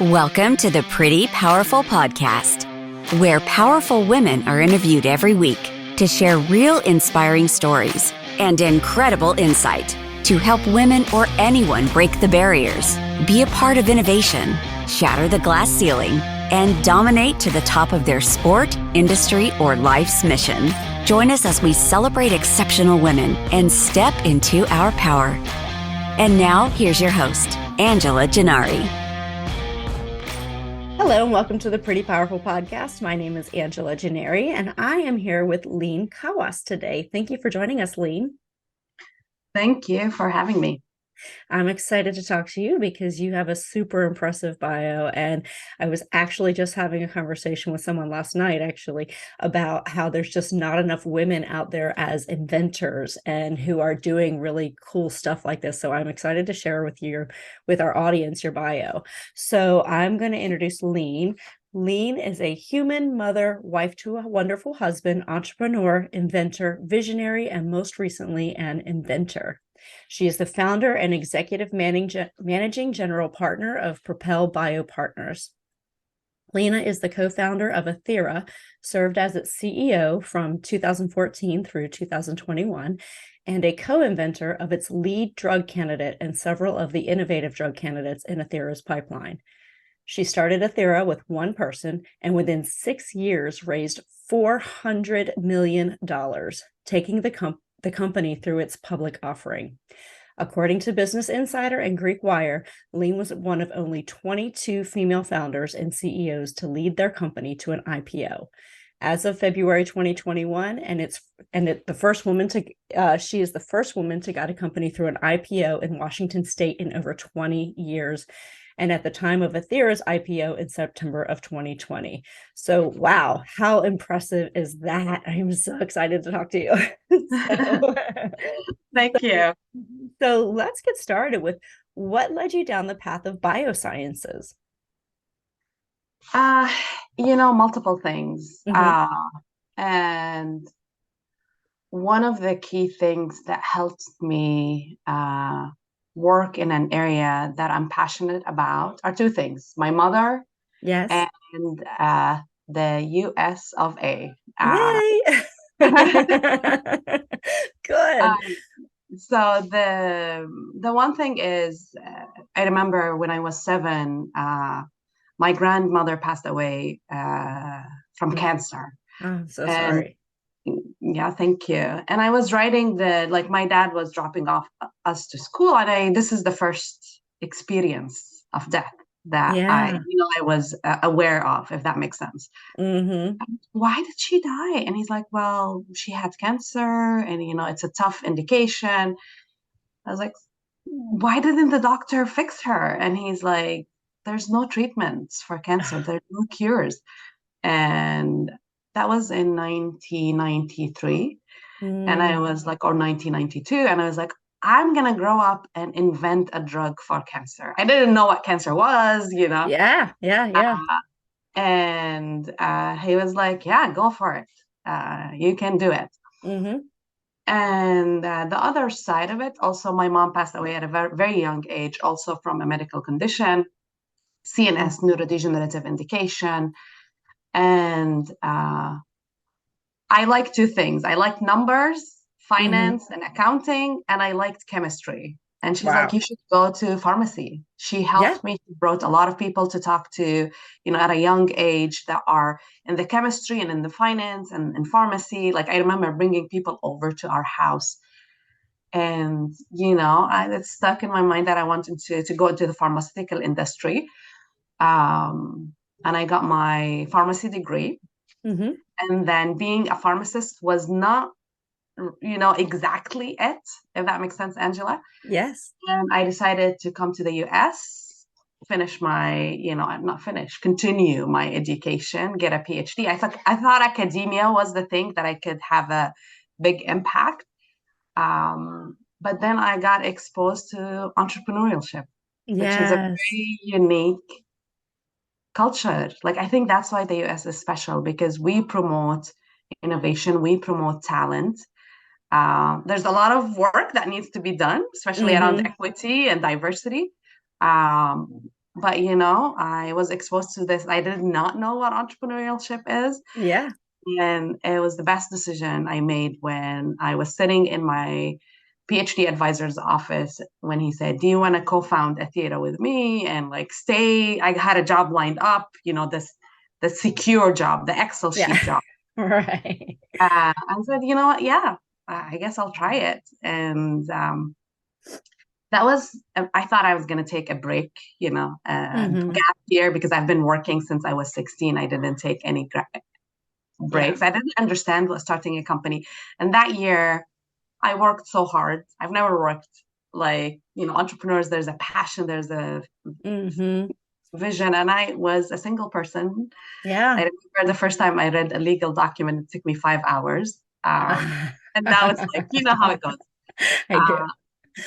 Welcome to the Pretty Powerful Podcast, where powerful women are interviewed every week to share real inspiring stories and incredible insight to help women or anyone break the barriers, be a part of innovation, shatter the glass ceiling, and dominate to the top of their sport, industry, or life's mission. Join us as we celebrate exceptional women and step into our power. And now, here's your host, Angela Gennari. Hello and welcome to the Pretty Powerful Podcast. My name is Angela Gennari and I am here with Leen Kawas today. Thank you for joining us, Leen. Thank you for having me. I'm excited to talk to you because you have a super impressive bio, and I was actually just having a conversation with someone last night about how there's just not enough women out there as inventors and who are doing really cool stuff like this. So I'm excited to share with our audience your bio. So I'm going to introduce Leen. Leen is a human mother, wife to a wonderful husband, entrepreneur, inventor, visionary, and most recently, an inventor. She is the founder and executive managing general partner of Propel Partners. Lena is the co-founder of Athira, served as its CEO from 2014 through 2021, and a co-inventor of its lead drug candidate and several of the innovative drug candidates in Athira's pipeline. She started Athira with one person and within 6 years raised $400 million, taking the company through its public offering. According to Business Insider and GeekWire, Leen was one of only 22 female founders and CEOs to lead their company to an IPO. As of February 2021, she is the first woman to guide a company through an IPO in Washington State in over 20 years. And at the time of Athira's IPO in September of 2020. So, wow, how impressive is that? I'm so excited to talk to you. Thank you. So let's get started with what led you down the path of biosciences? Multiple things. And one of the key things that helped me work in an area that I'm passionate about are two things: my mother, yes, and the US of A. Yay! Good. So the one thing is, I remember when I was 7, my grandmother passed away from cancer. Oh, I'm so sorry. Yeah, thank you. And I was writing my dad was dropping off us to school, and this is the first experience of death that I was aware of, if that makes sense. Mm-hmm. Why did she die? And he's like, well, she had cancer, and it's a tough indication. I was like, why didn't the doctor fix her? And he's like, there's no treatments for cancer. There's no cures. And that was in 1993. And I was like, or 1992. And I was like, I'm going to grow up and invent a drug for cancer. I didn't know what cancer was, Yeah. And he was like, yeah, go for it. You can do it. Mm-hmm. And the other side of it, also, my mom passed away at a very, very young age, also from a medical condition, CNS neurodegenerative indication. And I like two things. I like numbers, finance, and accounting, and I liked chemistry. And she's like, you should go to pharmacy. She helped me. She brought a lot of people to talk to, at a young age that are in the chemistry and in the finance and in pharmacy. Like, I remember bringing people over to our house. And, it's stuck in my mind that I wanted to go into the pharmaceutical industry. And I got my pharmacy degree. Mm-hmm. And then being a pharmacist was not, exactly it, if that makes sense, Angela. Yes. And I decided to come to the US, continue my education, get a PhD. I thought academia was the thing that I could have a big impact. But then I got exposed to entrepreneurship, which is a very unique culture. Like, I think that's why the US is special, because we promote innovation, we promote talent. There's a lot of work that needs to be done, especially around equity and diversity. But, you know, I was exposed to this. I did not know what entrepreneurship is. Yeah. And it was the best decision I made when I was sitting in my PhD advisor's office when he said, "Do you want to co-found Athira with me and like stay?" I had a job lined up, you know, this the secure job, the Excel Yeah. sheet job. Right. I said, you know what? Yeah, I guess I'll try it. And that was, I thought I was going to take a break, you know, Hmm. gap year because I've been working since I was 16. I didn't take any Yeah. breaks. I didn't understand what starting a company. And that year, I worked so hard. I've never worked like, you know, entrepreneurs, there's a passion, there's a Hmm. vision. And I was a single person. I Yeah. remember the first time I read a legal document, it took me 5 hours. And now it's like, you know how it goes. I do. Uh,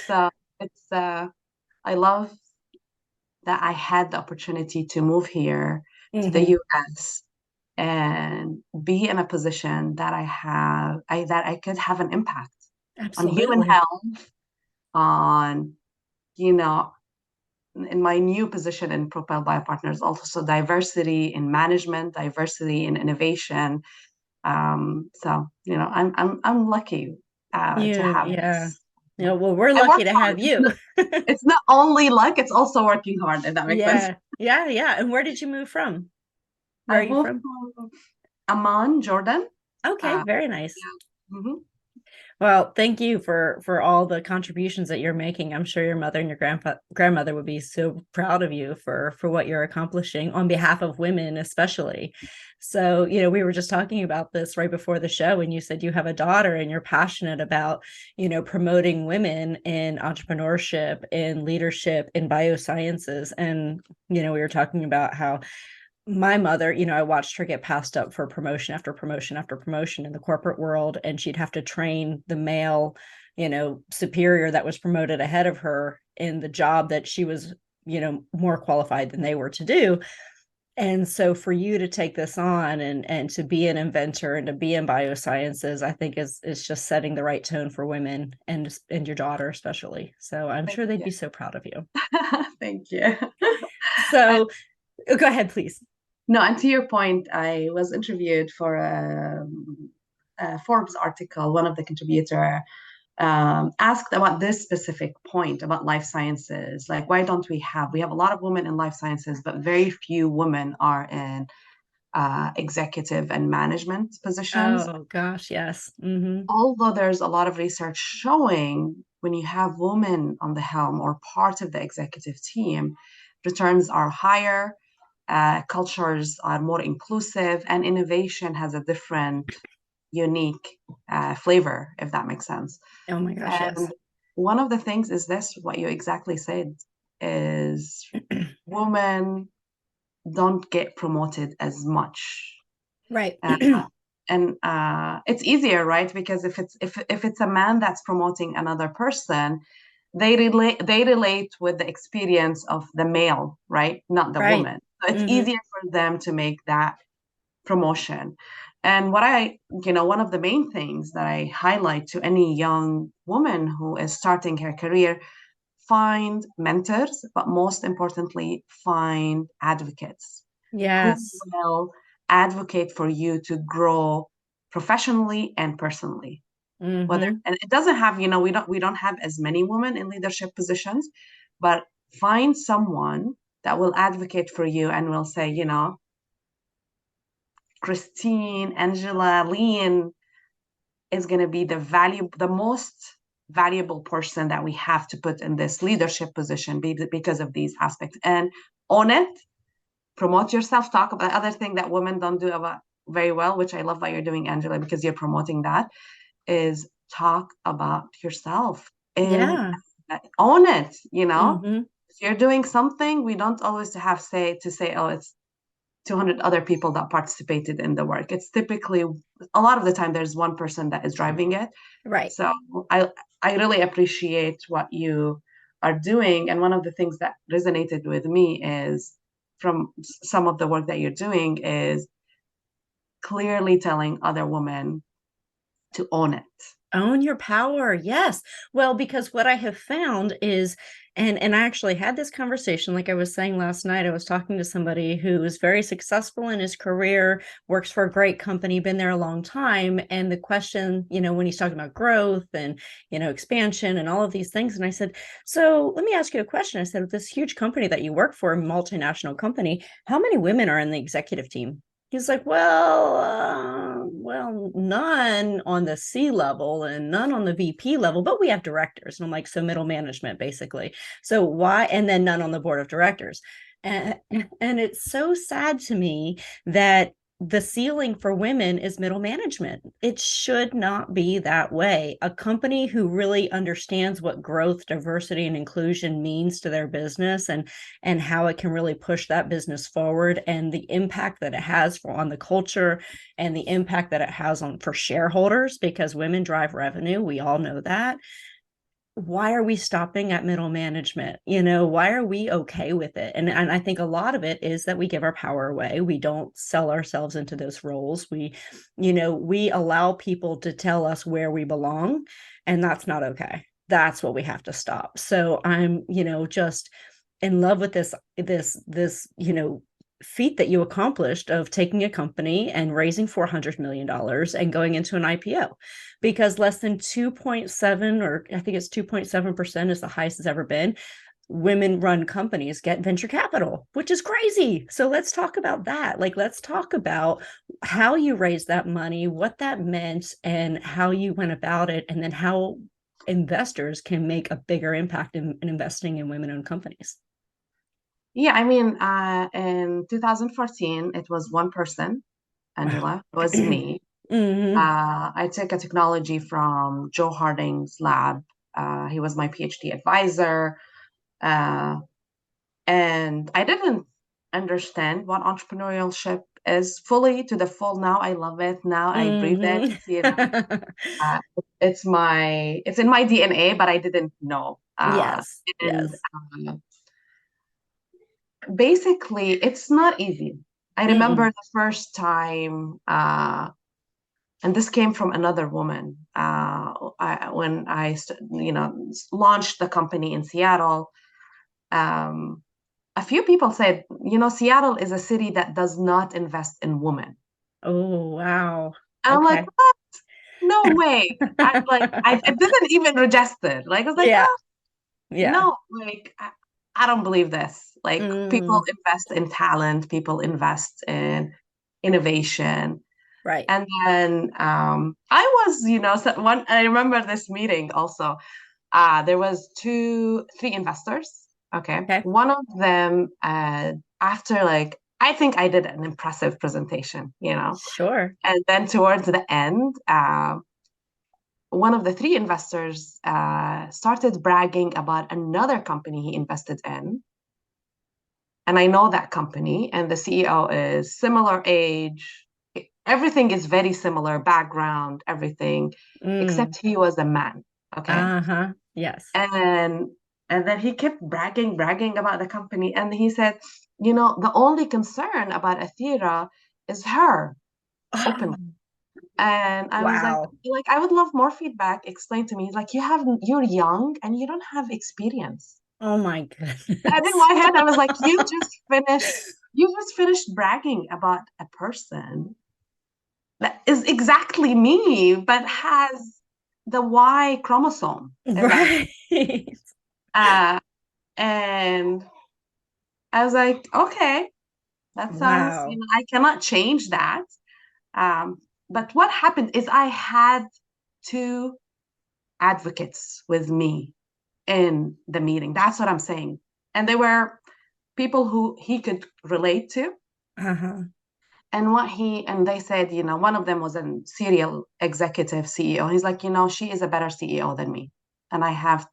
so it's, I love that I had the opportunity to move here to the Hmm. US and be in a position that that I could have an impact on human Absolutely. health, on, you know, in my new position in Propel Biopartners, also diversity in management, diversity in innovation. So, you know, I'm lucky to have Yeah. this. Well, we're I lucky work to hard. have you. It's not only luck, it's also working hard, if that makes sense. Yeah. Yeah. Yeah. And where did you move from? Where are I've you moved from? from Amman, Jordan. Okay. Uh, Very nice. yeah. Mhm. Well, thank you for all the contributions that you're making. I'm sure your mother and your grandmother would be so proud of you for what you're accomplishing on behalf of women, especially. So, we were just talking about this right before the show, and you said you have a daughter and you're passionate about, promoting women in entrepreneurship, in leadership, in biosciences. And, we were talking about how my mother, I watched her get passed up for promotion after promotion after promotion in the corporate world, and she'd have to train the male, superior that was promoted ahead of her in the job that she was, more qualified than they were to do. And so for you to take this on and to be an inventor and to be in biosciences, I think is just setting the right tone for women and your daughter especially. So I'm Thank sure they'd you. be so proud of you. Thank you. And So go ahead, please. no, and to your point, I was interviewed for a Forbes article. One of the contributor asked about this specific point about life sciences. Like, why don't we have a lot of women in life sciences, but very few women are in executive and management positions. Oh gosh, yes. Hmm. Although there's a lot of research showing when you have women on the helm or part of the executive team, returns are higher, cultures are more inclusive, and innovation has a different, unique flavor, if that makes sense. Oh my gosh, yes. And one of the things is this, what you exactly said, is women don't get promoted as much. Right. Uh, and it's easier, right? Because if it's a man that's promoting another person, they relate with the experience of the male, right? Not the Right. woman. So it's Hmm. easier for them to make that promotion. And one of the main things that I highlight to any young woman who is starting her career, find mentors, but most importantly, find advocates who Yes. will advocate for you to grow professionally and personally. Hmm. And it doesn't have, we don't have as many women in leadership positions, but find someone that will advocate for you and will say, Christine, Angela, Leen is going to be the most valuable person that we have to put in this leadership position because of these aspects, and own it, promote yourself, talk about the other thing that women don't do about very well, which I love what you're doing, Angela, because you're promoting that, is talk about yourself and Yeah. own it. Hmm. If you're doing something, we don't always have to say, oh, it's 200 other people that participated in the work. It's typically, a lot of the time, there's one person that is driving it. Right. So I really appreciate what you are doing. And one of the things that resonated with me is from some of the work that you're doing is clearly telling other women to own it. Own your power. Yes. Well, because what I have found is, And I actually had this conversation, like I was saying last night. I was talking to somebody who is very successful in his career, works for a great company, been there a long time. And the question, when he's talking about growth and, expansion and all of these things. And I said, so let me ask you a question. I said, with this huge company that you work for, a multinational company, how many women are in the executive team? He's like, well, none on the C level and none on the VP level, but we have directors. And I'm like, so middle management, basically. So why? And then none on the board of directors. And it's so sad to me that the ceiling for women is middle management. It should not be that way. A company who really understands what growth, diversity, and inclusion means to their business and how it can really push that business forward, and the impact that it has on the culture and the impact that it has for shareholders, because women drive revenue. We all know that. Why are we stopping at middle management? Why are we okay with it? And I think a lot of it is that we give our power away. We don't sell ourselves into those roles. We allow people to tell us where we belong, and that's not okay. That's what we have to stop. So I'm, just in love with this feat that you accomplished of taking a company and raising $400 million and going into an IPO, because less than 2.7, or I think it's 2.7% is the highest it's ever been, women run companies get venture capital, which is crazy. So let's talk about that. Let's talk about how you raised that money, what that meant, and how you went about it, and then how investors can make a bigger impact in investing in women-owned companies. Yeah, I mean, in 2014, it was one person, Angela. It was me. Mm-hmm. I took a technology from Joe Harding's lab. He was my PhD advisor. And I didn't understand what entrepreneurship is fully to the full. Now I love it. Now I breathe it. It's in my DNA, but I didn't know. Yes. And Yes. Basically, it's not easy. I remember the first time, and this came from another woman, when I, launched the company in Seattle. A few people said, Seattle is a city that does not invest in women. Oh, wow. And I'm like, what? No way. I didn't even register. I was like, Yeah. oh, Yeah. no, I don't believe this. People invest in talent, people invest in innovation. Right. And then I was, I remember this meeting also. There was three investors. Okay. One of them, after I think I did an impressive presentation, Sure. And then towards the end, one of the three investors started bragging about another company he invested in. And I know that company, and the CEO is similar age. Everything is very similar, background, everything, except he was a man. Okay. Uh-huh. Yes. And then he kept bragging about the company. And he said, the only concern about Athira is her openly. And I was like, I would love more feedback. Explain to me. He's like, you're young and you don't have experience. Oh my goodness. And in my head, I was like, you just finished bragging about a person that is exactly me, but has the Y chromosome. Right. And I was like, okay, that sounds, Wow. I cannot change that. But what happened is I had two advocates with me in the meeting. That's what I'm saying. And they were people who he could relate to. Uh-huh. And they said, one of them was a serial executive CEO. He's like, she is a better CEO than me. And I have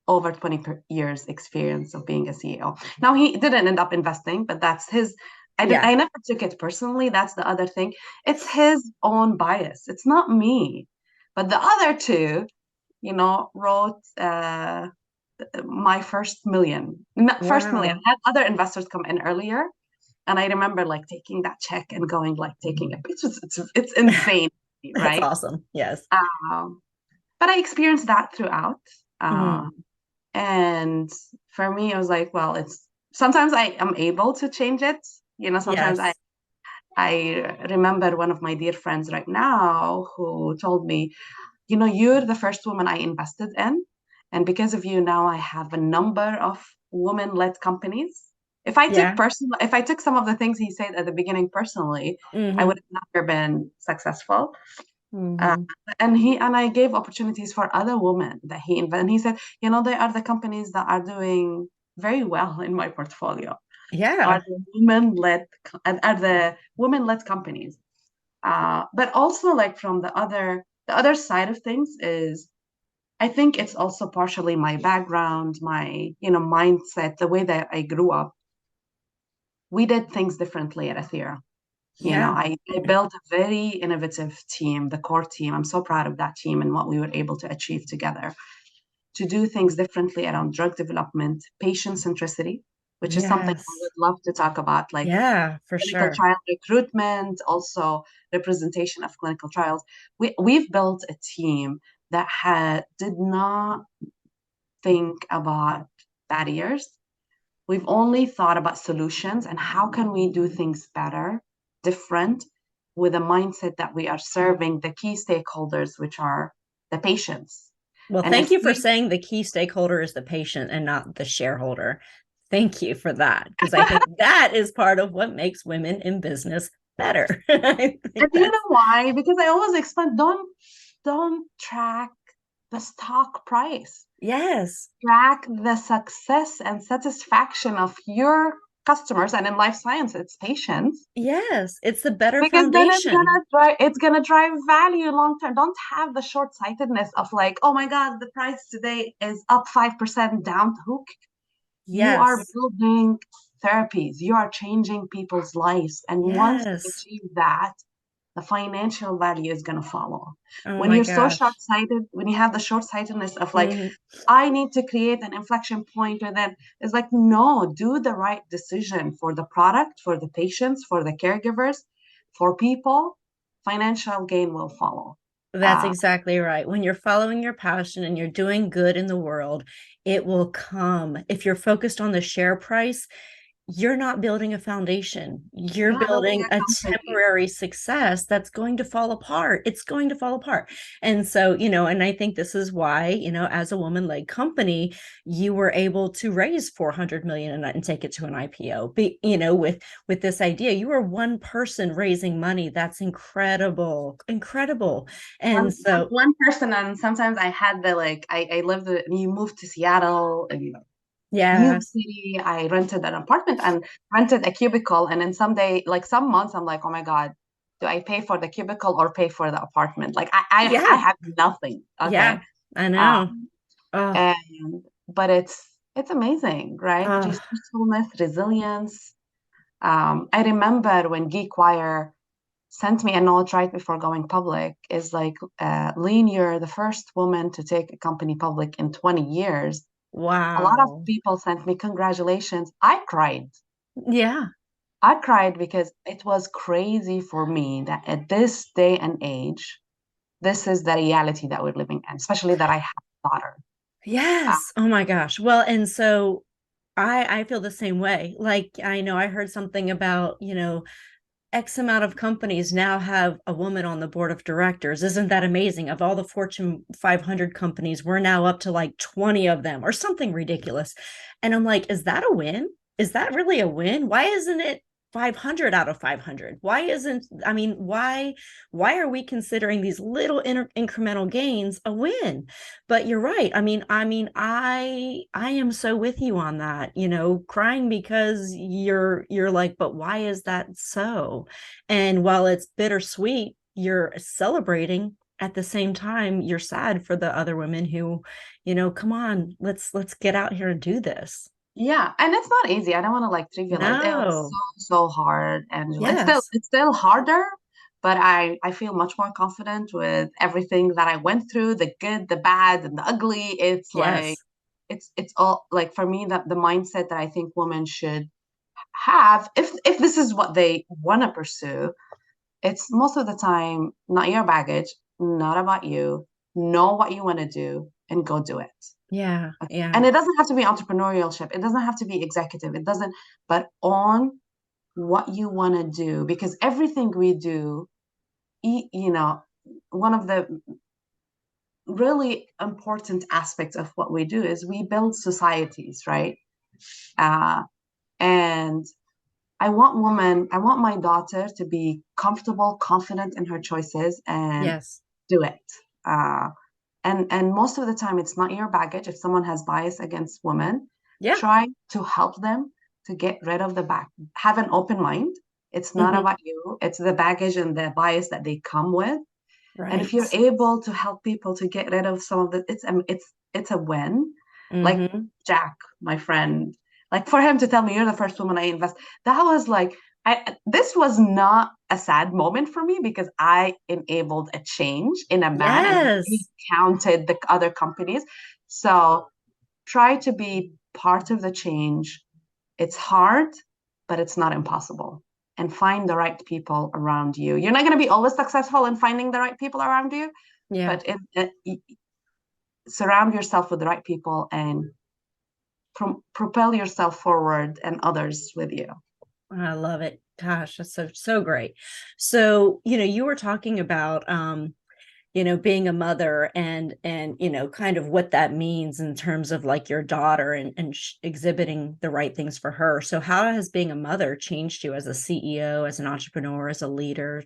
over 20 years experience of being a CEO. Now, he didn't end up investing, but that's his. I never took it personally. That's the other thing. It's his own bias. It's not me. But the other two, wrote my first million. First million. I had other investors come in earlier. And I remember taking that check and going taking it. It's insane, right? That's awesome. Yes. But I experienced that throughout. And for me, it was like, well, it's sometimes I am able to change it. Sometimes Yes. I remember one of my dear friends right now who told me, you're the first woman I invested in. And because of you, now I have a number of women-led companies. Yeah. If I took some of the things he said at the beginning personally, I would Mm-hmm. have never been successful. Uh, Mm-hmm. and I gave opportunities for other women that he invented. And he said, they are the companies that are doing very well in my portfolio. Are Yeah. the women-led companies. But also, like, from the other side of things is, I think it's also partially my background, my mindset, the way that I grew up. We did things differently at Athira. Yeah. I built a very innovative team, the core team. I'm so proud of that team and what we were able to achieve together to do things differently around drug development, patient centricity, which is something I Yes. would love to talk about, like Yeah, for clinical sure. trial recruitment, also representation of clinical trials. We've built a team that did not think about barriers. We've only thought about solutions and how can we do things better, different, with a mindset that we are serving the key stakeholders, which are the patients. Well, And thank if you for we saying the key stakeholder is the patient and not the shareholder. Thank you for that, because I think that is part of what makes women in business better. I And think do you that's know why? Because I always explain, don't track the stock price. yes. Track the success and satisfaction of your customers, and in life science, it's patients. Yes, it's the better Because then foundation. it's gonna drive value long term. Don't have the short-sightedness of like, oh my God, the price today is up 5% down. You are Yes. building therapies, you are changing people's lives. And once you Yes. achieve that, the financial value is going to follow. Oh When my you're so gosh. short-sighted, when you have the short-sightedness of like, Mhm. I need to create an inflection point, or then it's like, no, do the right decision for the product, for the patients, for the caregivers, for people. Financial gain will follow. That's Uh, exactly right. When you're following your passion and you're doing good in the world, it will come. If you're focused on the share price, you're not building a foundation. You're you're not building building a a company. temporary success that's going to fall apart. It's going to fall apart. And so, and I think this is why, as a woman-led company, you were able to raise 400 million and take it to an IPO. With this idea, you are one person raising money. That's incredible, incredible. one, And one, so, one person, and sometimes I had I lived, you moved to Seattle and New York yes, City. I rented an apartment and rented a cubicle. And then someday, like some months, I'm like, oh my God, do I pay for the cubicle or pay for the apartment? Like I yeah, have nothing. yeah, Okay. I know. Um, Oh, but it's amazing, right? oh, Resourcefulness, resilience. I remember when GeekWire sent me a note right before going public, is like, Leen, you're the first woman to take a company public in 20 years. A lot of wow. people sent me congratulations. I cried. Yeah. I cried because it was crazy for me that at this day and age, this is the reality that we're living in, especially that I have a daughter. Uh, Yes. Oh my gosh. Well, and so I feel the same way. Like I know I heard something about, X amount of companies now have a woman on the board of directors. Isn't that amazing? Of all the Fortune 500 companies, we're now up to like 20 of them or something ridiculous. And I'm like, is that a win? Is that really a win? Why isn't it 500 out of 500? Why isn't, I mean, why are we considering these little incremental gains a win? But you're right. I am so with you on that, crying because you're like, but why is that so? And while it's bittersweet, you're celebrating at the same time, you're sad for the other women who, come on, let's get out here and do this. yeah, and it's not easy. I don't want to like trivialize. It was No. so hard, and Yes. it's still harder. But I feel much more confident with everything that I went through, the good, the bad, and the ugly. It's like Yes. it's all like, for me, that the mindset that I think women should have, if this is what they want to pursue, it's most of the time not your baggage, not about you. Know what you want to do and go do it. Yeah. Yeah. And it doesn't have to be entrepreneurship. It doesn't have to be executive. It doesn't, but on what you want to do, because everything we do, you know, one of the really important aspects of what we do is we build societies, right? Uh, and I want my daughter to be comfortable, confident in her choices and Yes. do it. Uh, and most of the time, it's not your baggage. If someone has bias against women, Yeah. try to help them to get rid of the back. Have an open mind. It's not Hmm. about you. It's the baggage and the bias that they come with. And if Right. you're able to help people to get rid of some of the, it's a win. Like Hmm. Jack, my friend, like for him to tell me you're the first woman I invest, that was like, this was not a sad moment for me because I enabled a change in a man and he Yes. counted the other companies. So try to be part of the change. It's hard, but it's not impossible. And find the right people around you. You're not going to be always successful in finding the right people around you, Yeah. but surround yourself with the right people and propel yourself forward and others with you. I love it. Gosh, that's so great. So, you were talking about being a mother and kind of what that means in terms of like your daughter and exhibiting the right things for her. So how has being a mother changed you as a CEO, as an entrepreneur, as a leader?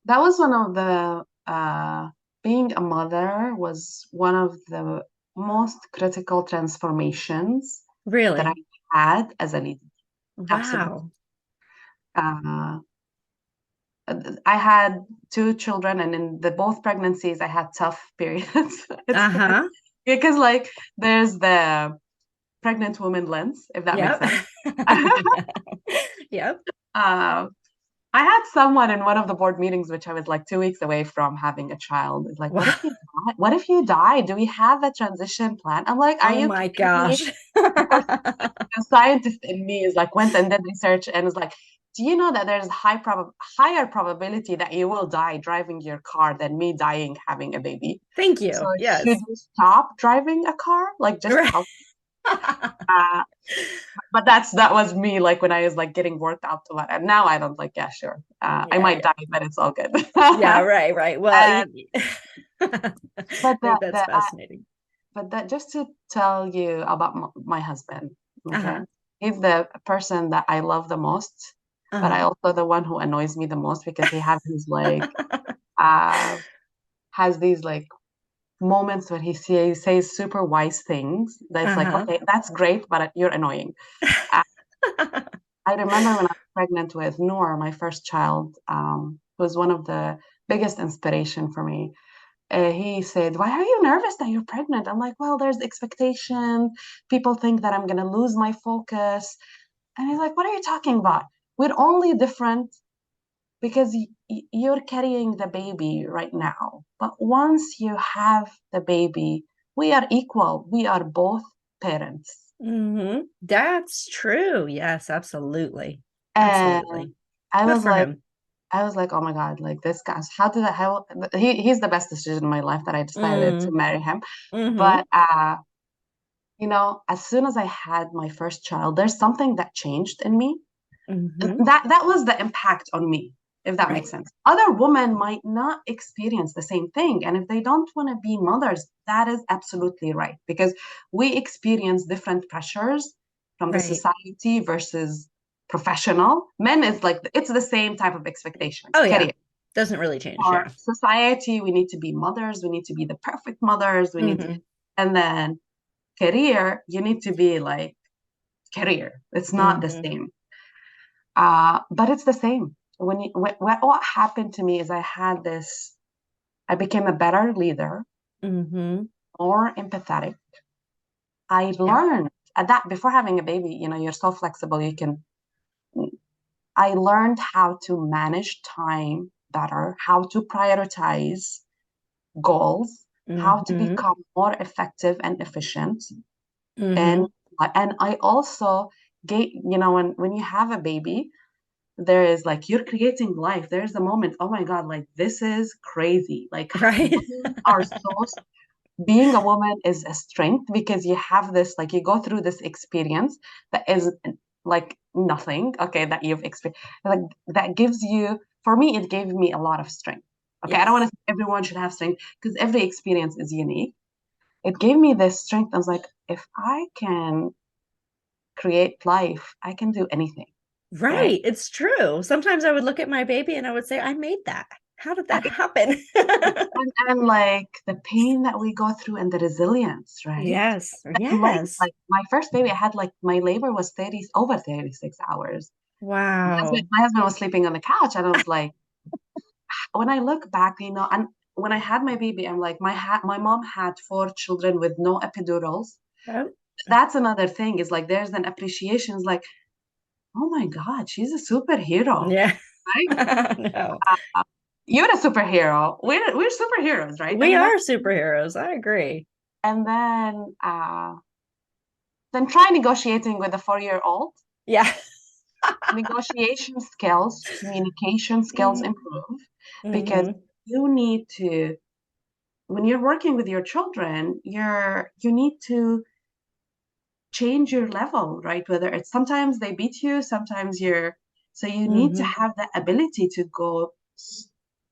That was one of the being a mother was one of the most critical transformations that I Really? had as a leader. Absolutely. Wow. Uh, I had two children, and in the both pregnancies, I had tough periods. It's Uh-huh. because like there's the pregnant woman lens, if that makes Yep. sense. Yep. uh, I had someone in one of the board meetings, which I was like 2 weeks away from having a child. It's like, what Wow. if you die? What if you die? Do we have a transition plan? I'm like, are Oh you my kidding me? gosh. Of course, the scientist in me is like went and did research and was like, do you know that there's higher probability that you will die driving your car than me dying having a baby? Thank So you. should Yes. you stop driving a car? Like just Right. help. Uh, but that was me like when I was like getting worked out to that. And now I don't like, yeah, sure. I Yeah, might yeah. die, but it's all good. Yeah, right, right. Well, And I but think that's fascinating. that just to tell you about my husband, okay? Uh-huh. He's the person that I love the most, but I Uh-huh. also the one who annoys me the most because he has these like uh has these like moments when says super wise things that's like, Uh-huh. okay, that's great, but you're annoying. Uh, I remember when I was pregnant with Noor, my first child, who was one of the biggest inspiration for me. He said, "Why are you nervous that you're pregnant?" I'm like, "Well, there's expectation. People think that I'm going to lose my focus." And he's like, "What are you talking about? We're only different because you're carrying the baby right now. But once you have the baby, we are equal. We are both parents." That's true. Yes, absolutely. And Absolutely. I Good was for like, him. oh my God, like this guy, he's the best decision in my life that I decided to Mm, marry him. mm-hmm, But, as soon as I had my first child, there's something that changed in me. mm-hmm. That was the impact on me, if that makes Right, sense. Other women might not experience the same thing. And if they don't want to be mothers, that is absolutely right. Because we experience different pressures from the right. society versus professional. Men is like, it's the same type of expectations, Oh, yeah. career. Doesn't really change. For Yeah. society, we need to be mothers, we need to be the perfect mothers, Hmm. and then career, you need to be like career. It's not the Hmm. same. But it's the same. What happened to me is I became a better leader, Hmm. more empathetic. I Yeah. learned at that before having a baby, you're so flexible. I learned how to manage time better, how to prioritize goals, how to Hmm. become more effective and efficient. And Hmm. I also when you have a baby, there is like you're creating life. There's a moment, oh my God, like this is crazy. Like Right. women are so being a woman is a strength because you have this, like you go through this experience that is like nothing, okay, that you've experienced. Like that gives you, for me, it gave me a lot of strength. Okay, I don't want Yes. to say everyone should have strength because every experience is unique. It gave me this strength. I was like, if I can create life, I can do anything, right? Right. It's true. Sometimes I would look at my baby and I would say, I made that. How did that happen? And like the pain that we go through and the resilience, right? Yes. And length, Yes. like my first baby, I had like my labor was 30 over 36 hours. Wow. My husband was sleeping on the couch, and I was like, when I look back, and when I had my baby, I'm like, my mom had 4 children with no epidurals. Oh, That's another thing, is like there's an appreciation. It's like, oh my God, she's a superhero, yeah. right? No. You're a superhero. We're superheroes, right? I We mean, are that's, superheroes. I agree. and then try negotiating with a 4-year-old. Yeah. Negotiation skills, communication skills Mm-hmm. improve because Mm-hmm. you need to, when you're working with your children, you need to change your level, right? Whether it's sometimes they beat you, sometimes so you need to Mm-hmm. have the ability to go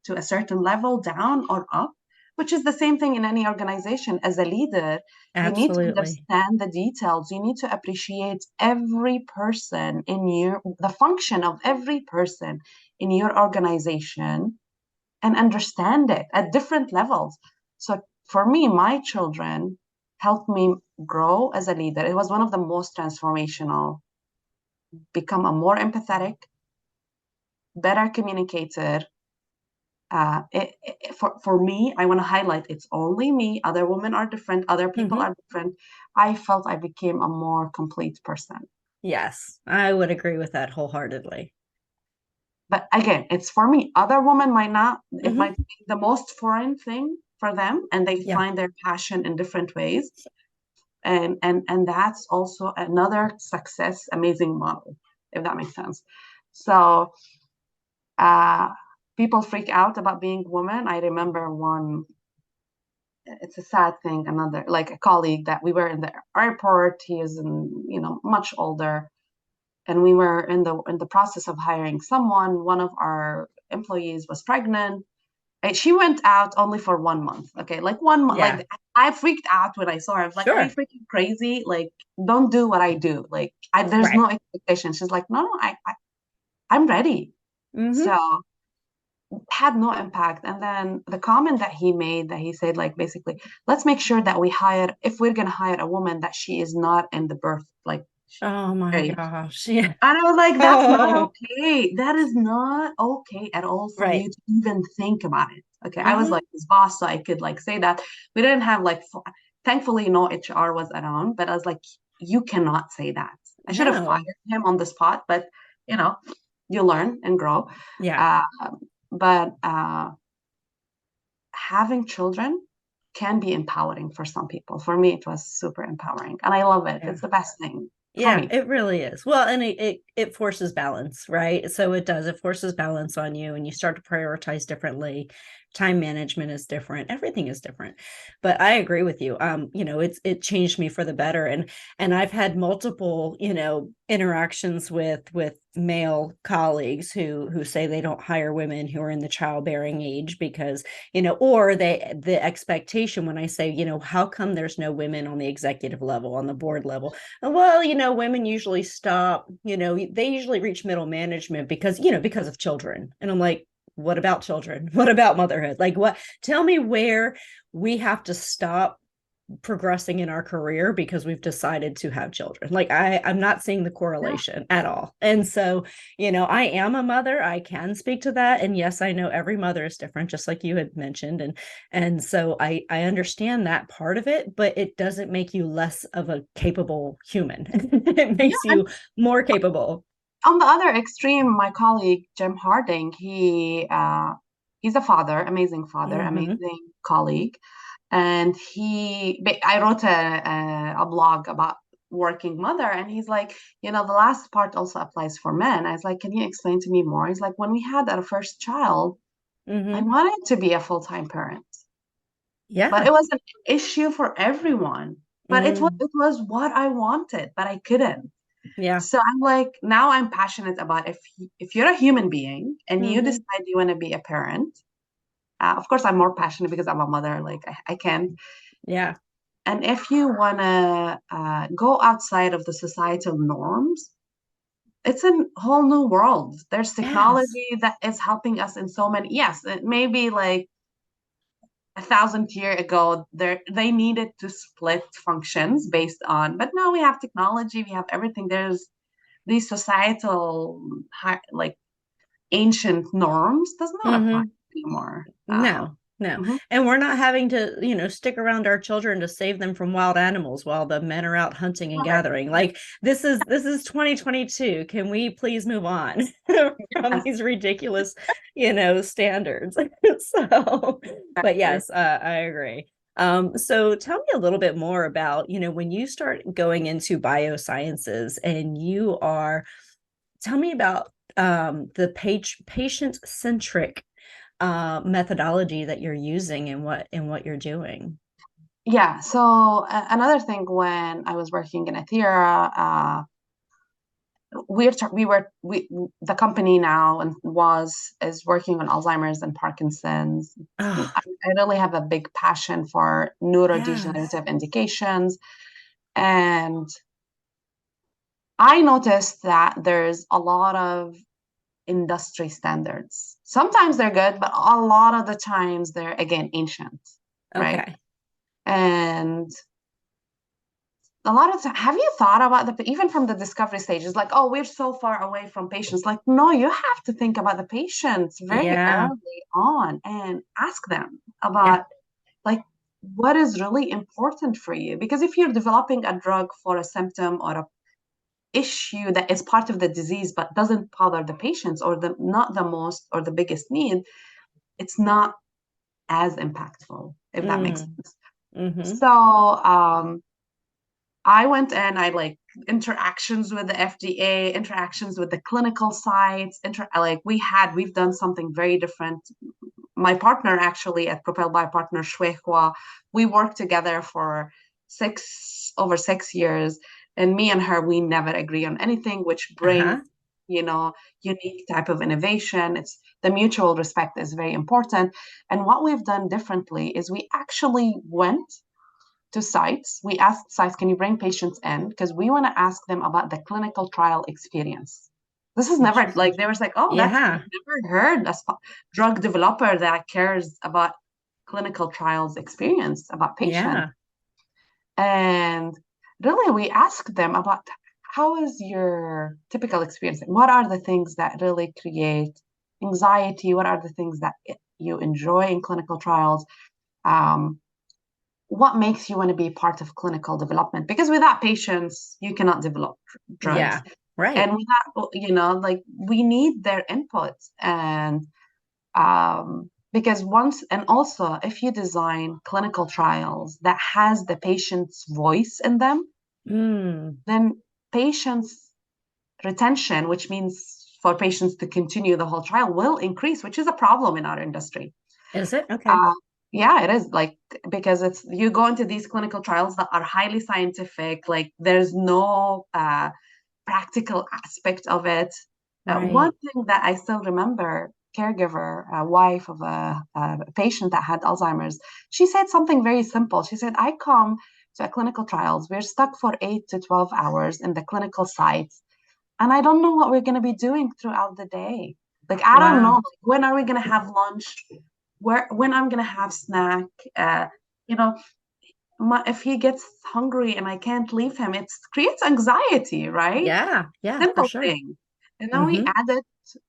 to a certain level, down or up, which is the same thing in any organization. As a leader, you need to Absolutely. understand the details. You need to appreciate every person the function of every person in your organization and understand it at different levels. So for me, my children helped me grow as a leader. It was one of the most transformational, become a more empathetic, better communicator. For me, I want to highlight it's only me. Other women are different. Other people Mm-hmm. are different. I felt I became a more complete person. Yes, I would agree with that wholeheartedly. But again, it's for me. Other women might not. It Mm-hmm. might be the most foreign thing for them, and they Yeah. find their passion in different ways. And that's also another success amazing model, if that makes sense. So uh, people freak out about being woman. I remember one, it's a sad thing, another, like a colleague that we were in the airport. He is much older, and we were in the process of hiring someone. One of our employees was pregnant. And she went out only for 1 month. Okay, like 1 month. Yeah. Like I freaked out when I saw her. I was like, "Are you Sure. freaking crazy? Like, don't do what I do. Like, there's Right. no expectation." She's like, "No, no, I'm ready." Mm-hmm. So had no impact. And then the comment that he made, that he said, like, basically, let's make sure that if we're gonna hire a woman, that she is not in the birth like Oh my stage. gosh. Yeah. And I was like, that's not Oh, okay. That is not okay at all for right. you to even think about it. Okay. I was Mm-hmm. like his boss, so I could like say that. We didn't have thankfully, no HR was around, but I was like, you cannot say that. I should have No. fired him on the spot, but you know, you learn and grow. Yeah. Uh, but having children can be empowering for some people. For me, it was super empowering, and I love it. Yeah. It's the best thing for Yeah, me. it really is. Well, and it forces balance, right? So it does. It forces balance on you, and you start to prioritize differently. Time management is different. Everything is different. But I agree with you. It changed me for the better, and I've had multiple, interactions with male colleagues who say they don't hire women who are in the childbearing age because or the expectation when I say, how come there's no women on the executive level, on the board level? Well, women usually stop, they usually reach middle management because of children. And I'm like, what about children? What about motherhood? Like, tell me where we have to stop progressing in our career because we've decided to have children. Like I'm not seeing the correlation at all. And so, I am a mother. I can speak to that. And yes, I know every mother is different, just like you had mentioned. And so I understand that part of it, but it doesn't make you less of a capable human. It Yeah. makes you more capable. On the other extreme, my colleague Jim Harding, he's a father, amazing father, Mm-hmm. amazing colleague, and I wrote a blog about working mother, and he's like, the last part also applies for men. I was like, can you explain to me more? He's like, when we had our first child, I Mm-hmm. wanted to be a full-time parent. but Yeah. it was an issue for everyone. But Mm, it was what I wanted, but I couldn't. yeah. So I'm like, now I'm passionate about if you're a human being and you Hmm. decide you want to be a parent, of course I'm more passionate because I'm a mother, like I can. Yeah. And if you want to go outside of the societal norms, it's a whole new world. There's Yes. technology that is helping us in so many. Yes, it may be like 1,000 years ago, they needed to split functions based on, but now we have technology, we have everything. There's these societal like ancient norms does not apply Hmm. anymore. No, no. Mhm. And we're not having to, stick around our children to save them from wild animals while the men are out hunting and gathering. Like this is 2022. Can we please move on from Yes, these ridiculous, standards? So, but exactly. yes, I agree. So tell me a little bit more about, when you start going into biosciences and tell me about the patient centric methodology that you're using and what you're doing. Yeah. So another thing, when I was working in Athira, we the company now and is working on Alzheimer's and Parkinson's. Oh, I really have a big passion for yes. neurodegenerative indications, and I noticed that there's a lot of industry standards. Sometimes they're good, but a lot of the times they're again ancient, right? Okay. And a lot of time, have you thought about even from the discovery stages, like, oh, we're so far away from patients. Like, no, you have to think about the patients very Yeah. early on and ask them Yeah. about like what is really important for you. Because if you're developing a drug for a symptom or a issue that is part of the disease but doesn't bother the patients or the not the most or the biggest need, it's not as impactful, if that makes Mm. sense. Mm-hmm. So I went and I like interactions with the FDA, interactions with the clinical sites, like we've done something very different. My partner actually at Propel, by partner Shwekwa, we worked together for over 6 years, and me and her, we never agree on anything, which brings, Uh-huh. unique type of innovation. It's the mutual respect is very important. And what we've done differently is we actually went to sites. We asked sites, can you bring patients in? Because we want to ask them about the clinical trial experience. This is never Interesting. like they were like, oh, I've Yeah. never heard a drug developer that cares about clinical trials experience about patients. Yeah. And really, we asked them about how is your typical experience? What are the things that really create anxiety? What are the things that you enjoy in clinical trials? Um, what makes you want to be part of clinical development? Because without patients, you cannot develop drugs. Yeah. Right. And without, like we need their input. And because and also if you design clinical trials that has the patient's voice in them, Mm. then patients' retention, which means for patients to continue the whole trial, will increase, which is a problem in our industry. Is it? Okay. Uh, yeah, it is like because it's you go into these clinical trials that are highly scientific, like there's no practical aspect of it. One Right. thing that I still remember, caregiver, a wife of a patient that had Alzheimer's, she said something very simple. She said, I come to clinical trials, we're stuck for 8 to 12 hours in the clinical sites, and I don't know what we're going to be doing throughout the day. Like, I don't know, Wow. like, when are we going to have lunch? When I'm going to have snack? Uh, you know, if he gets hungry and I can't leave him, it creates anxiety, right? Yeah. Yeah, for Simple sure. thing. And then Mm-hmm.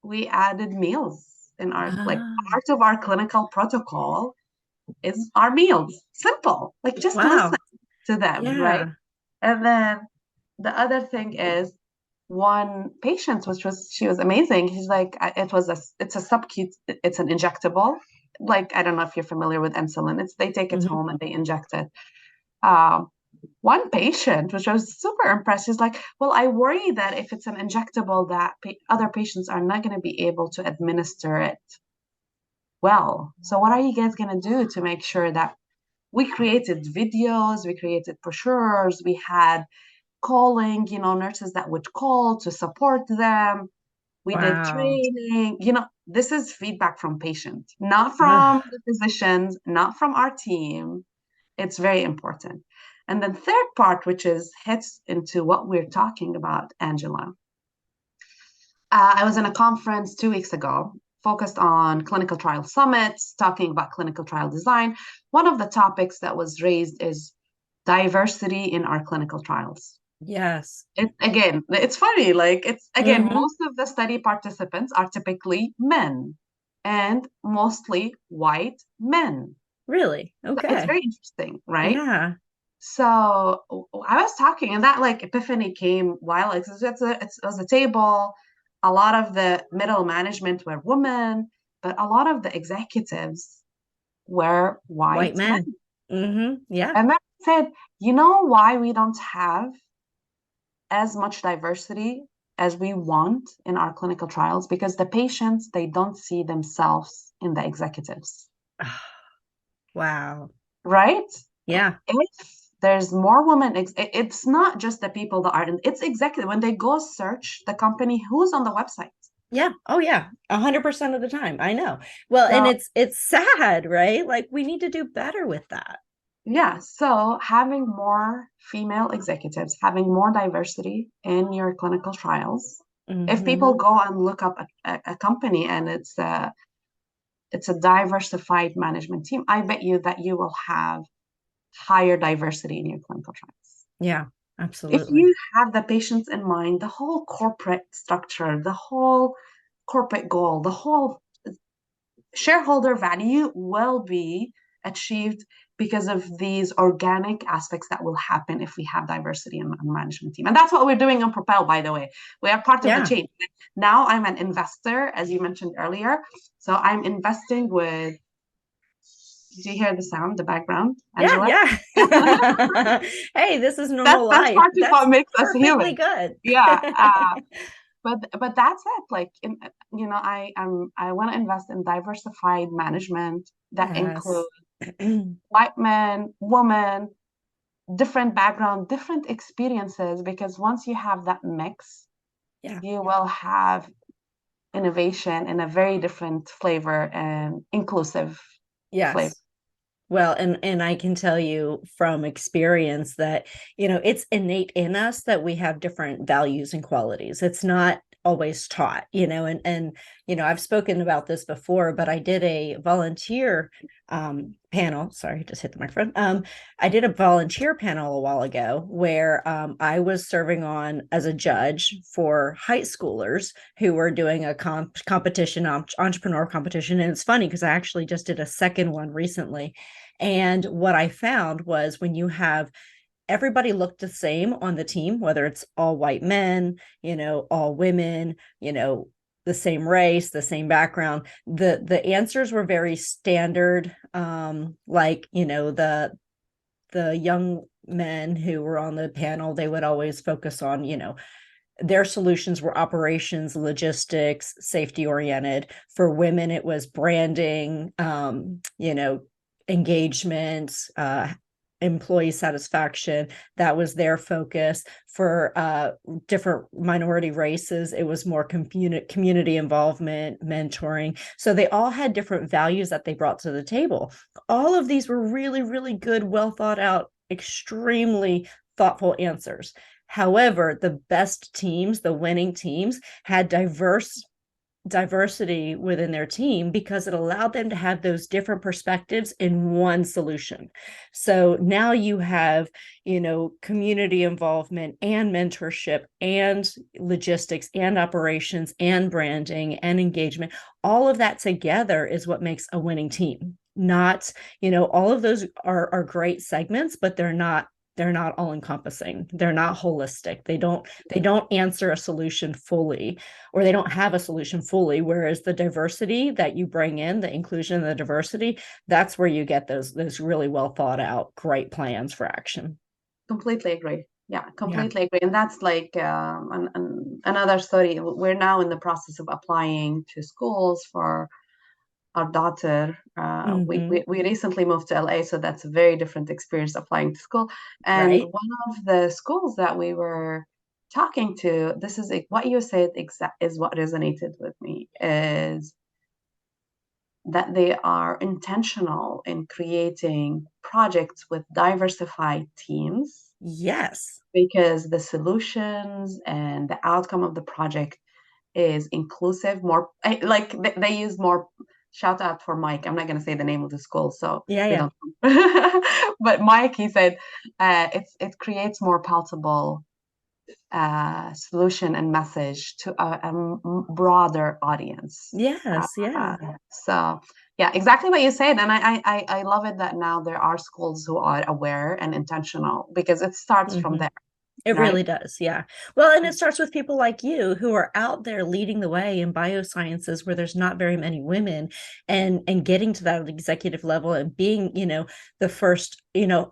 we added meals in our like Ah, part of our clinical protocol is our meals. Simple. Like just listen wow. to them, right? Yeah. And then the other thing is one patient, she was amazing. He's like, it's a subcut, it's an injectable. Like, I don't know if you're familiar with insulin. They take it Mm-hmm. home and they inject it. Um, one patient, which I was super impressed, is like, well, I worry that if it's an injectable, that other patients are not going to be able to administer it well. So what are you guys going to do to make sure that we created videos, we created brochures, we had calling, nurses that would call to support them. We did Wow. training. This is feedback from patients, not Ugh. from the physicians, not from our team. It's very important. And then third part, which hits into what we're talking about, Angela. I was in a conference 2 weeks ago focused on clinical trial summits, talking about clinical trial design. One of the topics that was raised is diversity in our clinical trials. Yes. It's funny, Mm-hmm. most of the study participants are typically men and mostly white men. Really? So it's Okay. very interesting, right? Yeah. So I was talking, and that epiphany came while it was a table. A lot of the middle management were women, but a lot of the executives were White white men. men. Mm-hmm. Yeah. And then I said, you know why we don't have as much diversity as we want in our clinical trials? Because the patients, they don't see themselves in the executives, Wow. right? Yeah. If there's more women, it's not just the people that are in, it's exactly when they go search the company, who's on the website. Yeah. Oh yeah. 100% of the time. I know. Well, and So it's sad, right? Like we need to do better with that. yeah, so having more female executives, having more diversity in your clinical trials. If Mm-hmm. people go and look up a company and it's a diversified management team, I bet you that you will have higher diversity in your clinical trials. Yeah, If absolutely. you have the patients in mind, the whole corporate structure, the whole corporate goal, the whole shareholder value will be achieved because of these organic aspects that will happen if we have diversity in the management team. And that's what we're doing on Propel, by the way. We are part of the Yeah. change. Now I'm an investor, as you mentioned earlier. So I'm investing with, did you hear the sound, the background, Yeah, Angela? yeah. Hey, this is normal That's life. part of That's what makes us perfectly human. good. Yeah. But that's it. I want to invest in diversified management that includes Yes. white men, women, different background, different experiences, because once you have that mix, Yeah. you will have innovation in a very different flavor and inclusive flavor. Yes. Well, and I can tell you from experience that, it's innate in us that we have different values and qualities. It's not always taught, and I've spoken about this before, but I did a volunteer panel. Sorry, I just hit the microphone. I did a volunteer panel a while ago where I was serving on as a judge for high schoolers who were doing a competition, entrepreneur competition. And it's funny because I actually just did a second one recently. And what I found was when you have everybody looked the same on the team, whether it's all white men, all women, the same race, the same background, the answers were very standard. Like, the young men who were on the panel, they would always focus on, their solutions were operations, logistics, safety oriented. For women, it was branding, engagement, employee satisfaction. That was their focus. For different minority races, it was more community involvement, mentoring. So they all had different values that they brought to the table. All of these were really, really good, well thought out, extremely thoughtful answers. However, the best teams, the winning teams, had diversity within their team because it allowed them to have those different perspectives in one solution. So now you have, community involvement and mentorship and logistics and operations and branding and engagement. All of that together is what makes a winning team. Not, all of those are great segments, but they're not all encompassing. They're not holistic. They don't answer a solution fully, or they don't have a solution fully. Whereas the diversity that you bring in, the inclusion and the diversity, that's where you get those really well thought out, great plans for action. Completely agree. Yeah, Yeah. completely agree. And that's another study. We're now in the process of applying to schools for our daughter. Mm-hmm. We recently moved to LA, so that's a very different experience applying to school. And Right. one of the schools that we were talking to, this is what you said is what resonated with me, is that they are intentional in creating projects with diversified teams, Yes. because the solutions and the outcome of the project is inclusive, more like they use more. Shout out for Mike. I'm not going to say the name of the school, so Yeah, they yeah. don't. But Mike, he said, it creates more palatable solution and message to a broader audience. Yes, yeah. So yeah, exactly what you said, and I love it that now there are schools who are aware and intentional, because it starts from Mm-hmm. there, It right? really does. Yeah. Well, and it starts with people like you who are out there leading the way in biosciences where there's not very many women, and getting to that executive level and being, the first,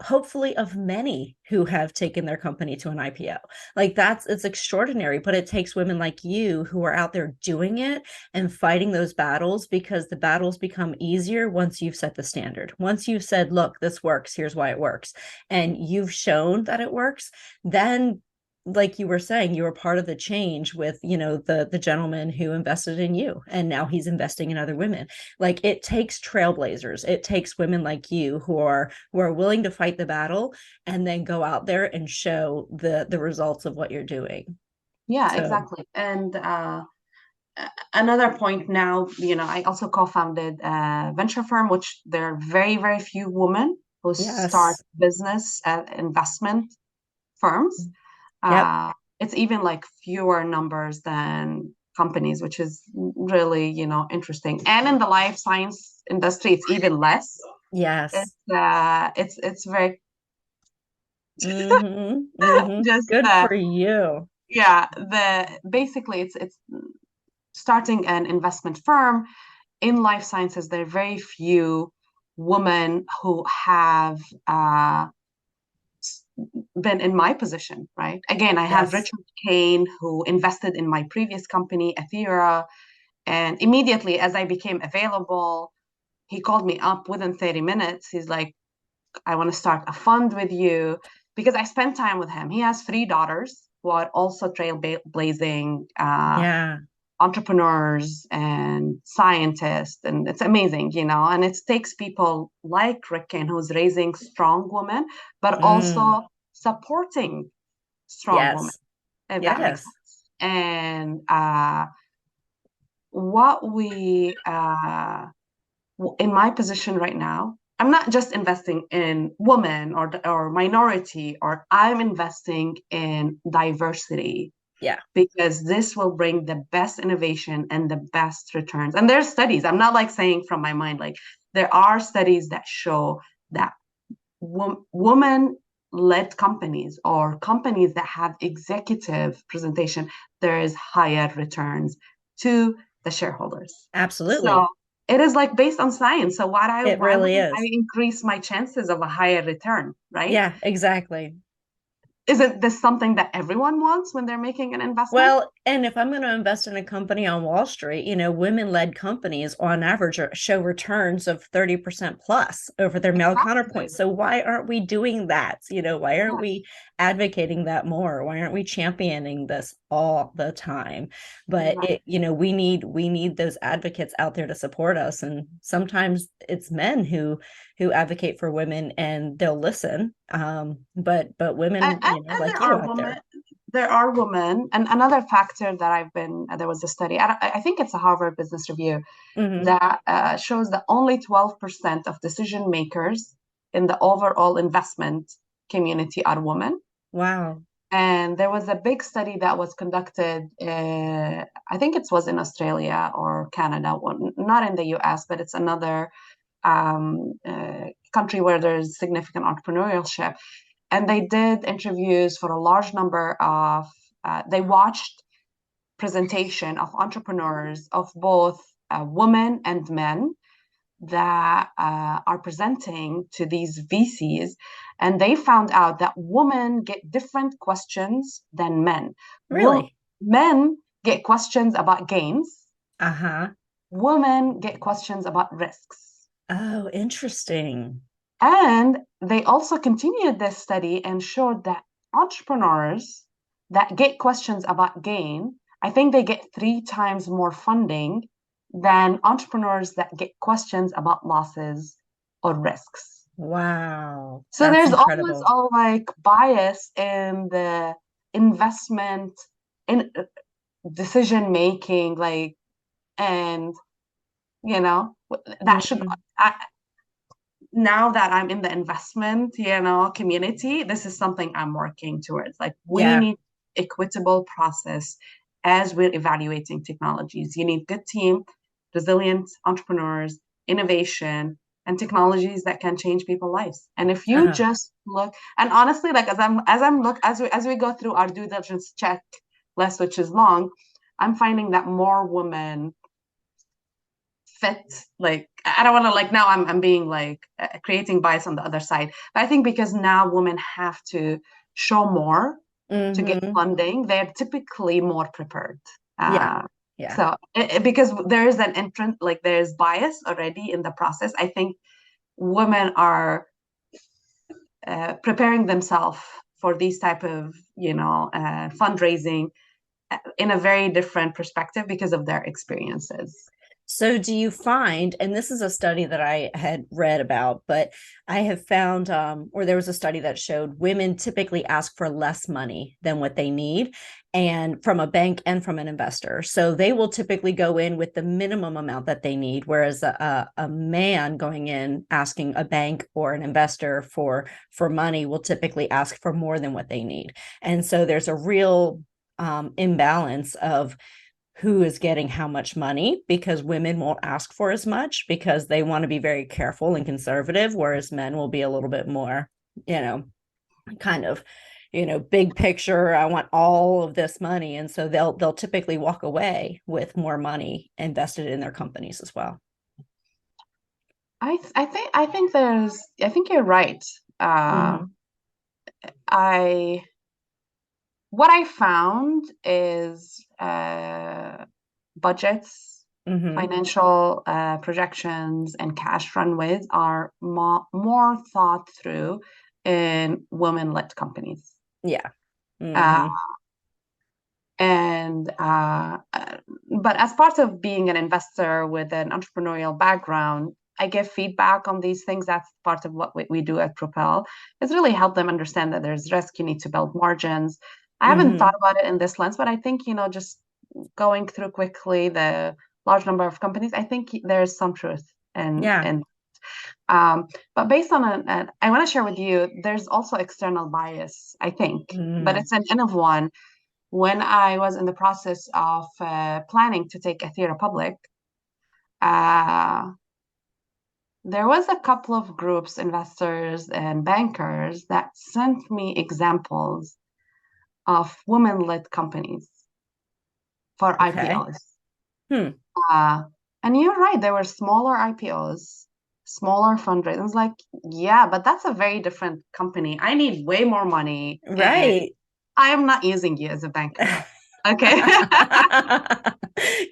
hopefully of many who have taken their company to an IPO. Like it's extraordinary, but it takes women like you who are out there doing it and fighting those battles, because the battles become easier once you've set the standard. Once you've said, look, this works, here's why it works, and you've shown that it works, then, like you were saying, you were part of the change with, the gentleman who invested in you, and now he's investing in other women. Like, it takes trailblazers. It takes women like you who are willing to fight the battle and then go out there and show the results of what you're doing. Yeah, So exactly. And another point now, I also co-founded a venture firm, which there are very, very few women who start yes. business investment firms. Yep. It's even like fewer numbers than companies, which is really, interesting. And in the life science industry, it's even less. Yes. It's very Mm-hmm. Mm-hmm. just Good for you. yeah. The basically it's starting an investment firm in life sciences. There are very few women who have been in my position, right? Again, I have Yes. Richard Kane, who invested in my previous company, Athira, and immediately as I became available, he called me up within 30 minutes. He's like, I want to start a fund with you, because I spent time with him. He has three daughters who are also trailblazing Yeah. entrepreneurs and scientists, and it's amazing, and it takes people like Rick Kane, who's raising strong women, but Mm. also supporting strong women, Yes. if that makes Yes. sense. And what we in my position right now, I'm not just investing in women or minority, or I'm investing in diversity, Yeah. because this will bring the best innovation and the best returns. And there's studies, I'm not like saying from my mind, like there are studies that show that woman led companies, or companies that have executive presentation, there is higher returns to the shareholders. So Absolutely. it is like based on science. So It why really wouldn't I is. increase my chances of a higher return, right? Yeah, exactly. Isn't this something that everyone wants when they're making an investment? Well, and if I'm going to invest in a company on Wall Street, women-led companies on average show returns of 30% plus over their male counterpoints. Exactly. So why aren't we doing that? Why aren't Yes. we advocating that more? Why aren't we championing this all the time? But Exactly. we need those advocates out there to support us. And sometimes it's men who advocate for women, and they'll listen. But women, And like you out there are women, and another factor that there was a study, I think it's a Harvard Business Review, there. that shows that only 12% of decision makers in the overall investment community are women. Wow. And there was a big study that was conducted, I think it was in Australia or Canada, not in the US, but it's another country where there's significant entrepreneurship. And they did interviews for a large number of, they watched presentation of entrepreneurs of both women and men that are presenting to these VCs, and they found out that women get different questions than men. Really? Men get questions about gains, Uh-huh. women get questions about risks. Oh, interesting. And they also continued this study and showed that entrepreneurs that get questions about gain, I think they get 3 times more funding than entrepreneurs that get questions about losses or risks. Wow, So that's there's always incredible. all like bias in the investment in decision making, like, and you know that should Mhm. I, now that I'm in the investment, community, this is something I'm working towards. Like, we Yeah. need equitable process as we're evaluating technologies. You need good team, resilient entrepreneurs, innovation, and technologies that can change people's lives. And if you Uh-huh. just look, and honestly, like as we go through our due diligence checklist, which is long, I'm finding that more women fit, like, I don't want to, like, now I'm being like creating bias on the other side, but I think because now women have to show more to get Mm-hmm. funding, they're typically more prepared. Yeah. uh, Yeah. so because there is an entrant, like there's bias already in the process, I think women are preparing themselves for these type of fundraising in a very different perspective because of their experiences. So do you find, and this is a study that I had read about, but I have found, or there was a study that showed women typically ask for less money than what they need, and from a bank and from an investor. So they will typically go in with the minimum amount that they need, whereas a man going in asking a bank or an investor for money will typically ask for more than what they need. And so there's a real imbalance of who is getting how much money, because women won't ask for as much because they want to be very careful and conservative, whereas men will be a little bit more, you know, kind of, big picture. I want all of this money. And so they'll typically walk away with more money invested in their companies as well. I think you're right. Uh, Mm-hmm. I What I found is budgets, Mm-hmm. financial projections, and cash runways are more thought through in women-led companies. Yeah. Uh, Mm-hmm. and but as part of being an investor with an entrepreneurial background, I give feedback on these things. That's part of what we do at Propel. It's really help them understand that there's risk. You need to build margins. I haven't Mm-hmm. thought about it in this lens, but I think, just going through quickly the large number of companies, I think there's some truth in Yeah. but based on I want to share with you, there's also external bias, I think, but Mm. it's an N of one. When I was in the process of planning to take Athira public, uh, there was a couple of groups, investors and bankers, that sent me examples of women-led companies for Okay. IPOs. Hmm. Uh, and you're right, there were smaller IPOs, smaller fundraisers. Like, yeah, but that's a very different company. I need way more money, and Right. I am not using you as a banker. Okay.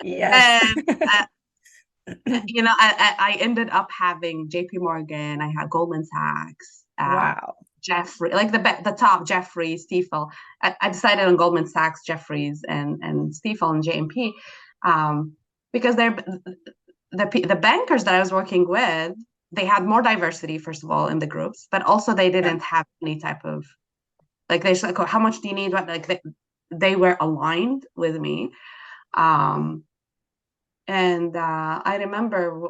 Yes. And I ended up having JP Morgan, I had Goldman Sachs, Wow. Jeffrey, like the top, Jeffrey, Stifel. I decided on Goldman Sachs, Jeffries, and Stifel and JMP, because the bankers that I was working with, they had more diversity, first of all, in the groups, but also they Yeah. didn't have any type of, like, they just like, oh, how much do you need? What, like, they were aligned with me. Um, and I remember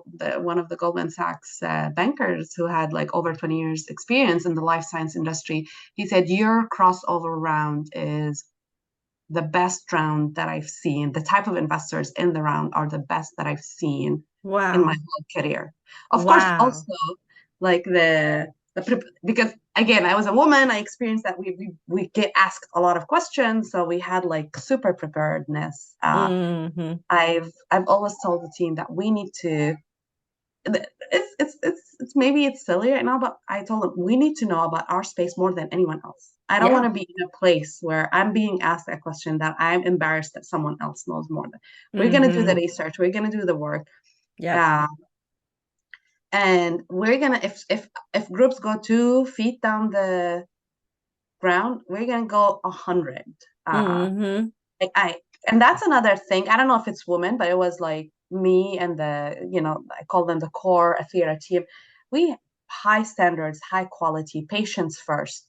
one of the Goldman Sachs bankers who had like over 20 years experience in the life science industry. He said, your crossover round is the best round that I've seen. The type of investors in the round are the best that I've seen in my Wow. whole career. Of course, Wow. also, like because again, I was a woman, I experienced that we get asked a lot of questions, so we had like super preparedness. Hmm. I've always told the team that we need to it's maybe it's silly right now, but I told them we need to know about our space more than anyone else. I don't want Yeah. to be in a place where I'm being asked a question that I'm embarrassed that someone else knows more than. We're gonna do the research, we're gonna do the work. Yep. Uh, and we're gonna if groups go 2 feet down the ground, we're gonna go 100. Like and that's another thing. I don't know if it's women, but it was like me and I call them the core Athira team. We high standards, high quality, patients first.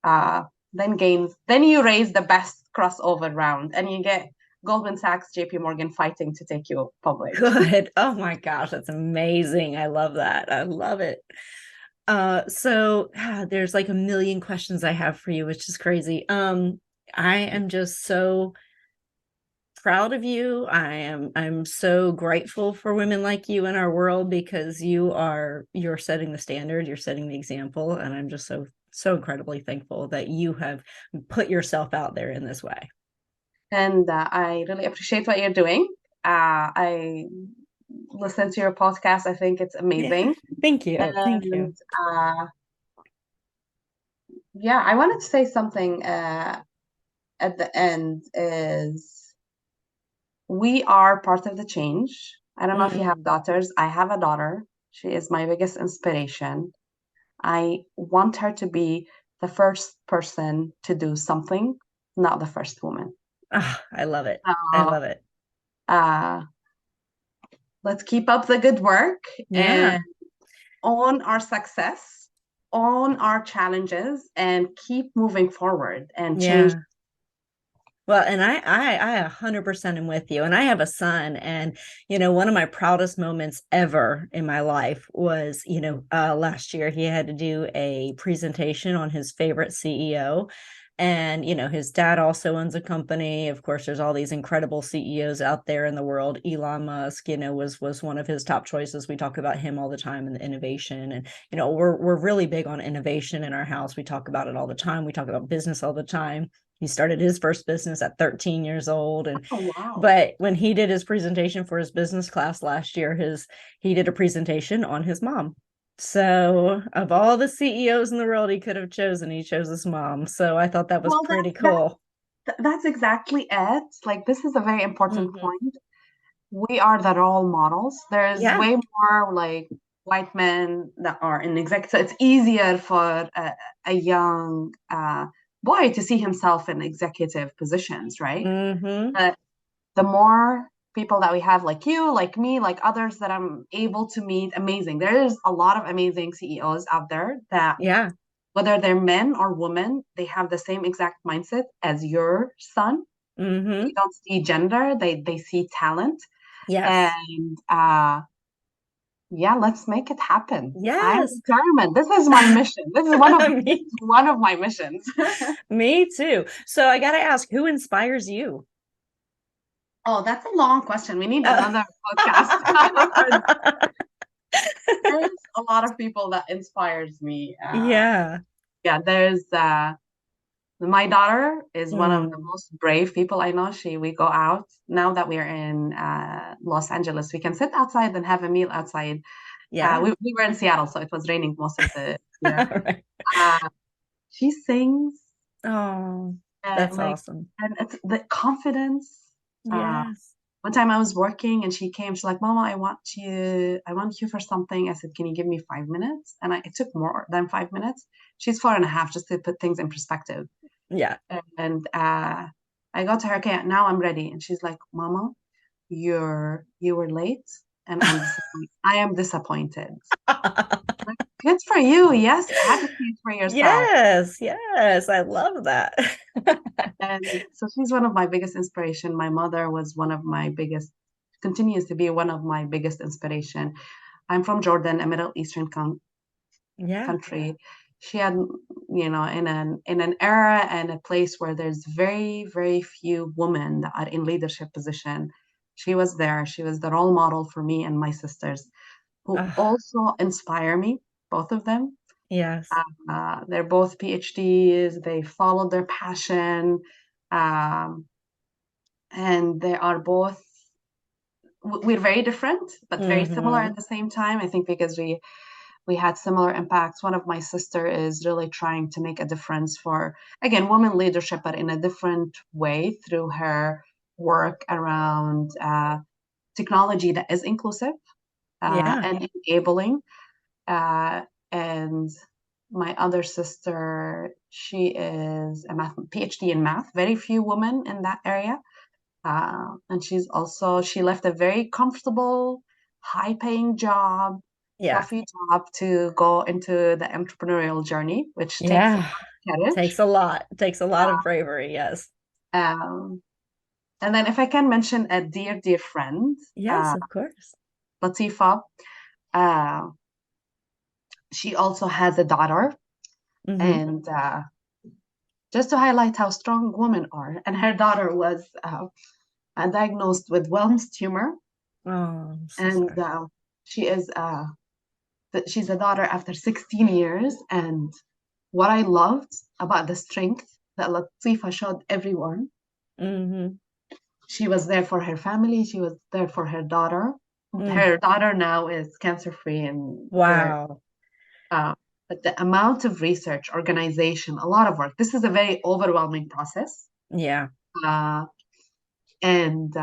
Uh, then you raise the best crossover round, and you get Goldman Sachs, JP Morgan fighting to take you public. Good. Oh my gosh, that's amazing. I love that. I love it. There's like a million questions I have for you, which is crazy. I am just so proud of you. I'm so grateful for women like you in our world because you're setting the standard, you're setting the example, and I'm just so incredibly thankful that you have put yourself out there in this way. And I really appreciate what you're doing. I listen to your podcast. I think it's amazing. Yeah, thank you. Thank you. And yeah, I wanted to say something at the end is we are part of the change. I don't know if you have daughters. I have a daughter. She is my biggest inspiration. I want her to be the first person to do something, not the first woman. Oh, I love it. I love it. Uh, let's keep up the good work Yeah. and own our success, own our challenges, and keep moving forward and change. Yeah. Well, and I 100% am with you. And I have a son, and one of my proudest moments ever in my life was, last year he had to do a presentation on his favorite CEO. And, his dad also owns a company. Of course, there's all these incredible CEOs out there in the world. Elon Musk, was one of his top choices. We talk about him all the time and the innovation. And, we're really big on innovation in our house. We talk about it all the time. We talk about business all the time. He started his first business at 13 years old. And but when he did his presentation for his business class last year, he did a presentation on his mom. So of all the CEOs in the world he could have chosen, he chose his mom. So I thought that was pretty cool. That's exactly it. Like, this is a very important point. We are the role models. There's way more like white men that are in executive. It's easier for a young boy to see himself in executive positions, right? The more people that we have, like you, like me, like others that I'm able to meet, amazing. There's a lot of amazing CEOs out there that, whether they're men or women, they have the same exact mindset as your son. They don't see gender, they see talent. Yes. And let's make it happen. Yes. I'm determined. This is my mission. This is one of my missions. Me too. So I got to ask, who inspires you? Oh, that's a long question. We need another podcast. There's a lot of people that inspires me. There's my daughter is one of the most brave people I know. We go out now that we're in Los Angeles. We can sit outside and have a meal outside. We were in Seattle, so it was raining most of the year. She sings. Oh, that's awesome. And it's the confidence. Yes. One time I was working and she came, she's like, Mama, I want you for something. I said, can you give me 5 minutes? And it took more than 5 minutes. She's 4.5, just to put things in perspective. Yeah. And I go to her, okay, now I'm ready. And she's like, Mama, you were late and I am disappointed. Like, good for you. Yes, advocate for yourself. Yes, I love that. And so she's one of my biggest inspiration. My mother was continues to be one of my biggest inspiration. I'm from Jordan, a Middle Eastern country. She had, in an era and a place where there's very, very few women that are in leadership position. She was there. She was the role model for me and my sisters, who also inspire me, both of them. Yes. They're both PhDs. They followed their passion. And they are both we're very different, but very similar at the same time. I think because we had similar impacts. One of my sister is really trying to make a difference for, again, women leadership, but in a different way through her work around technology that is inclusive and enabling. And my other sister, she is a PhD in math. Very few women in that area. And she left a very comfortable, high-paying job, fluffy job to go into the entrepreneurial journey, which takes a lot of courage. Takes a lot of bravery, yes. And then if I can mention a dear, dear friend. Yes, of course. Latifa. She also has a daughter. And just to highlight how strong women are, and her daughter was diagnosed with Wilms tumor. Oh, and she's a daughter after 16 years. And what I loved about the strength that Latifa showed everyone, she was there for her family. She was there for her daughter. Her daughter now is cancer-free. And wow. But the amount of research, organization, a lot of work. This is a very overwhelming process. Yeah. And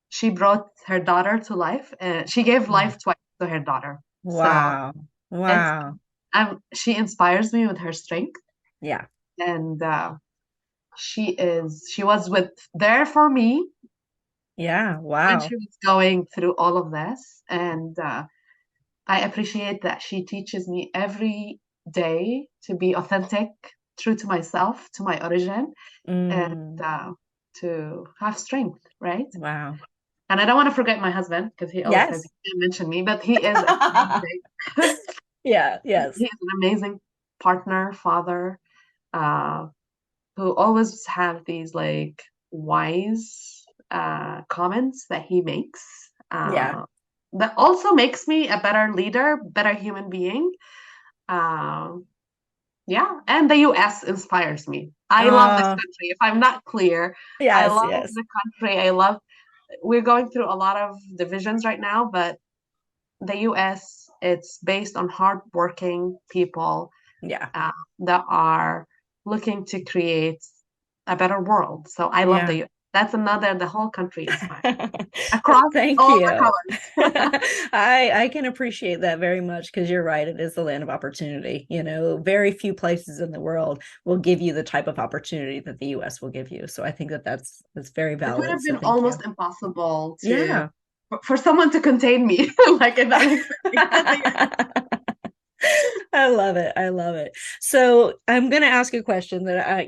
she brought her daughter to life. She gave life twice to her daughter. Wow. So wow. She inspires me with her strength. Yeah. And she was there for me. Yeah. Wow. When she was going through all of this. And I appreciate that she teaches me every day to be authentic, true to myself, to my origin, and to have strength, right? Wow. And I don't want to forget my husband, because he always says he can't mention me, but he is amazing. Yes. He is an amazing partner, father, who always have these like wise comments that he makes. That also makes me a better leader, better human being. And the US inspires me. I love this country. If I'm not clear, I love the country. We're going through a lot of divisions right now, but the US, it's based on hardworking people that are looking to create a better world. So I love the US. That's the whole country is fine. Across Thank all you. the colors. I can appreciate that very much, because you're right. It is the land of opportunity. Very few places in the world will give you the type of opportunity that the US will give you. So I think that's very valid. It would have been almost impossible for someone to contain me. Like, if that makes sense. I love it. So I'm going to ask a question that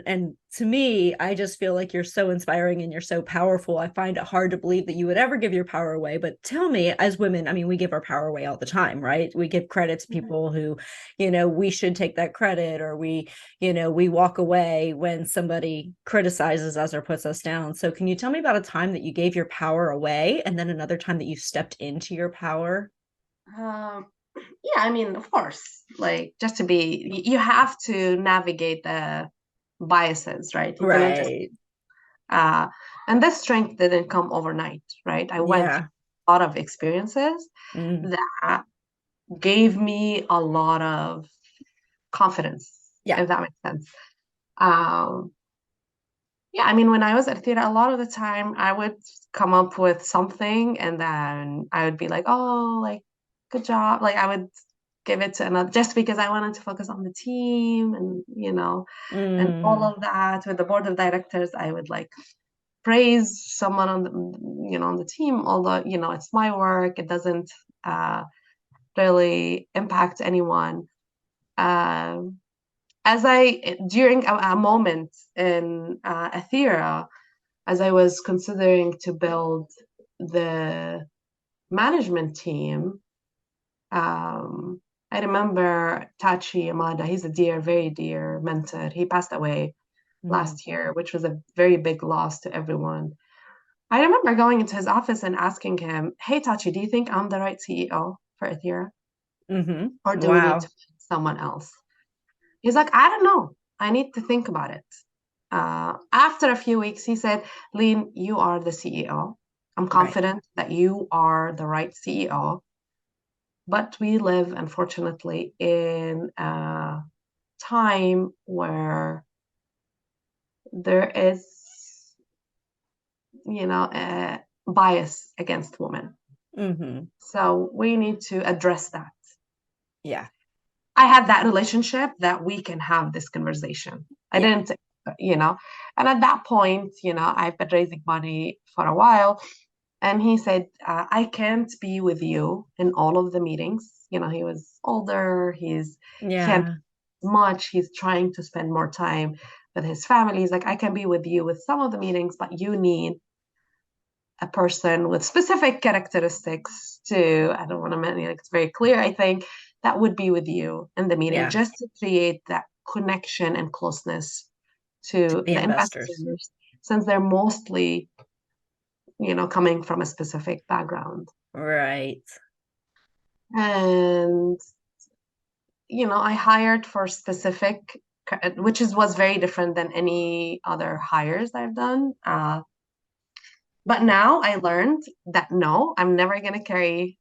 and to me, I just feel like you're so inspiring and you're so powerful. I find it hard to believe that you would ever give your power away. But tell me, as women, I mean, we give our power away all the time, right? We give credit to people who, we should take that credit, or we walk away when somebody criticizes us or puts us down. So can you tell me about a time that you gave your power away, and then another time that you stepped into your power? Yeah, I mean, of course, like, you have to navigate the biases, right? You cannot just, and this strength didn't come overnight, right? I went through a lot of experiences that gave me a lot of confidence, if that makes sense. I mean, when I was at Athira, a lot of the time I would come up with something, and then I would be like, oh, like, good job. Like, I would give it to another, just because I wanted to focus on the team, and and all of that. With the board of directors, I would like praise someone on the team, although it's my work. It doesn't really impact anyone. During a moment in Athira, as I was considering to build the management team, I remember Tachi Amada. He's a very dear mentor. He passed away last year, which was a very big loss to everyone. I remember going into his office and asking him, "Hey, Tachi, do you think I'm the right CEO for Athira? Or do we need to find someone else?" He's like, "I don't know. I need to think about it." After a few weeks, he said, "Leen, you are the CEO. I'm confident that you are the right CEO. But we live, unfortunately, in a time where there is, a bias against women. Mm-hmm. So we need to address that. Yeah. I had that relationship that we can have this conversation. I didn't, and at that point, I've been raising money for a while. And he said, I can't be with you in all of the meetings. He was older. He can't much. He's trying to spend more time with his family. He's like, I can be with you with some of the meetings, but you need a person with specific characteristics to, I don't want to mention, it's very clear, I think, that would be with you in the meeting, just to create that connection and closeness to the investors, since they're mostly, coming from a specific background. Right. And, I hired for specific, which was very different than any other hires I've done. But now I learned that no, I'm never going to carry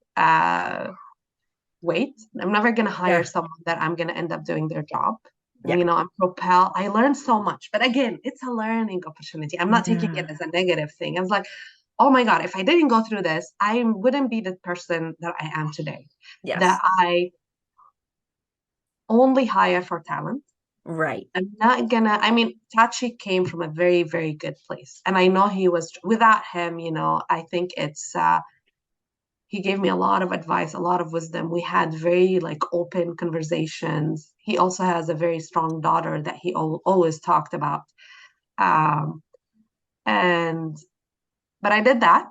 weight. I'm never going to hire someone that I'm going to end up doing their job. I'm Propel. I learned so much. But again, it's a learning opportunity. I'm not taking it as a negative thing. I was like, oh my God, if I didn't go through this, I wouldn't be the person that I am today. Yes. That I only hire for talent. Right. I'm not gonna, Tachi came from a very, very good place. And I know without him, I think he gave me a lot of advice, a lot of wisdom. We had very open conversations. He also has a very strong daughter that he always talked about. But I did that.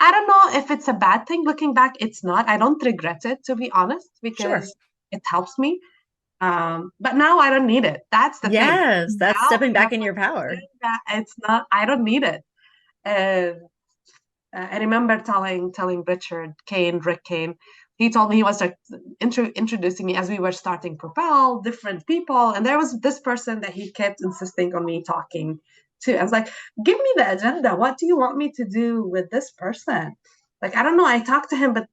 I don't know if it's a bad thing. Looking back, it's not. I don't regret it, to be honest, because it helps me. But now I don't need it. That's the thing. Yes, that's now, stepping back in your power. It's not. I don't need it. I remember telling Rick Kane, he told me he was introducing me as we were starting Propel, different people, and there was this person that he kept insisting on me talking to. I was like, give me the agenda. What do you want me to do with this person? I don't know. I talked to him, but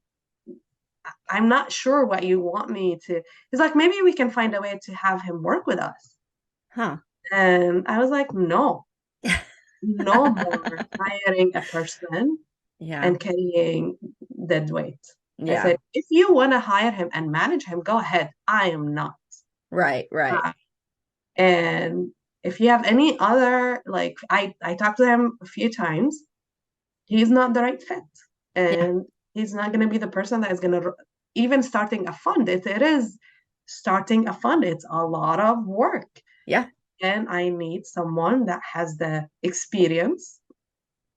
I'm not sure what you want me to. He's like, maybe we can find a way to have him work with us. Huh. And I was like, no. No more hiring a person and carrying dead weight. I said, if you want to hire him and manage him, go ahead. I am not. Right. And if you have any other, I talked to him a few times, he's not the right fit. And he's not going to be the person that is going to, even starting a fund, it is starting a fund. It's a lot of work. Yeah. And I need someone that has the experience.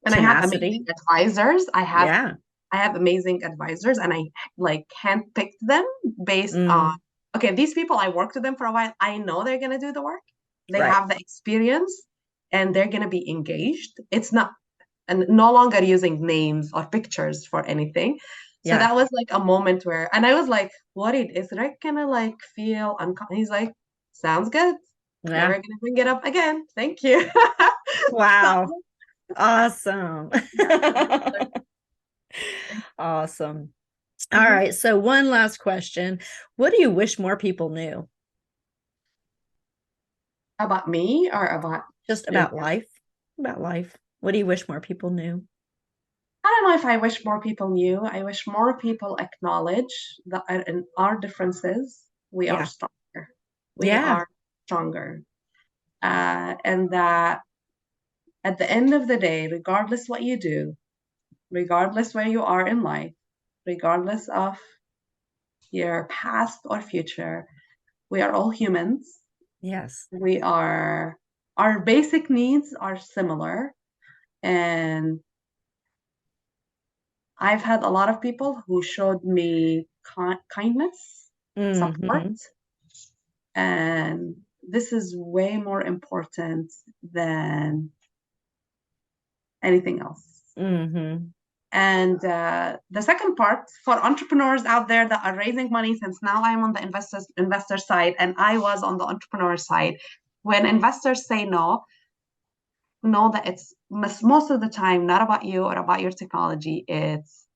And tenacity. I have amazing advisors. I have amazing advisors, and I handpicked them based on, okay, these people, I worked with them for a while. I know they're going to do the work. They have the experience, and they're going to be engaged. It's not, and no longer using names or pictures for anything. So that was a moment where, and I was worried, is Rick going to feel uncomfortable? He's like, sounds good. Never going to bring it up again. Thank you. Wow. Awesome. Awesome. All right. So one last question. What do you wish more people knew? About me or about? Just about life. About life. What do you wish more people knew? I don't know if I wish more people knew. I wish more people acknowledge that in our differences, we are stronger. We are stronger. And that at the end of the day, regardless what you do, regardless where you are in life, regardless of your past or future, we are all humans. Yes. Our basic needs are similar. And I've had a lot of people who showed me kindness, support. And this is way more important than anything else. And the second part, for entrepreneurs out there that are raising money, since now I'm on the investor side and I was on the entrepreneur side, when investors say no, know that it's most of the time not about you or about your technology. It's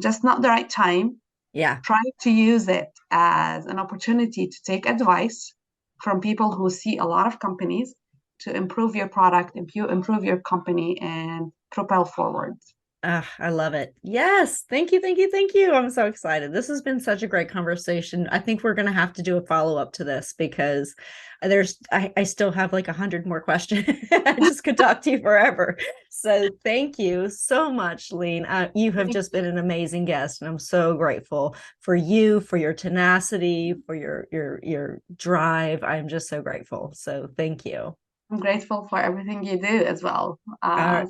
just not the right time. Yeah. Try to use it as an opportunity to take advice from people who see a lot of companies to improve your product, improve your company, and propel forward. I love it. Yes. Thank you. Thank you. Thank you. I'm so excited. This has been such a great conversation. I think we're going to have to do a follow-up to this because I still have like 100 more questions. I just could talk to you forever. So thank you so much, Leen. You have just been an amazing guest, and I'm so grateful for you, for your tenacity, for your drive. I'm just so grateful. So thank you. I'm grateful for everything you do as well. Thank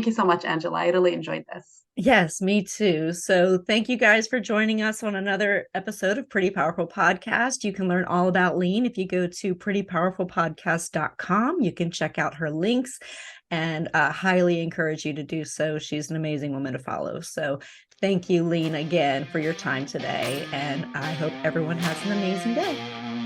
you so much, Angela. I really enjoyed this. Yes, me too. So thank you guys for joining us on another episode of Pretty Powerful Podcast. You can learn all about Leen if you go to prettypowerfulpodcast.com. You can check out her links, and highly encourage you to do so. She's an amazing woman to follow. So thank you, Leen, again for your time today. And I hope everyone has an amazing day.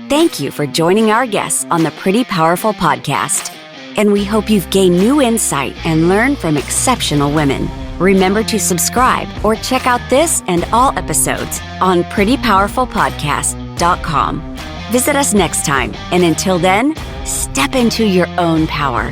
Thank you for joining our guests on the Pretty Powerful Podcast. And we hope you've gained new insight and learned from exceptional women. Remember to subscribe or check out this and all episodes on prettypowerfulpodcast.com. Visit us next time. And until then, step into your own power.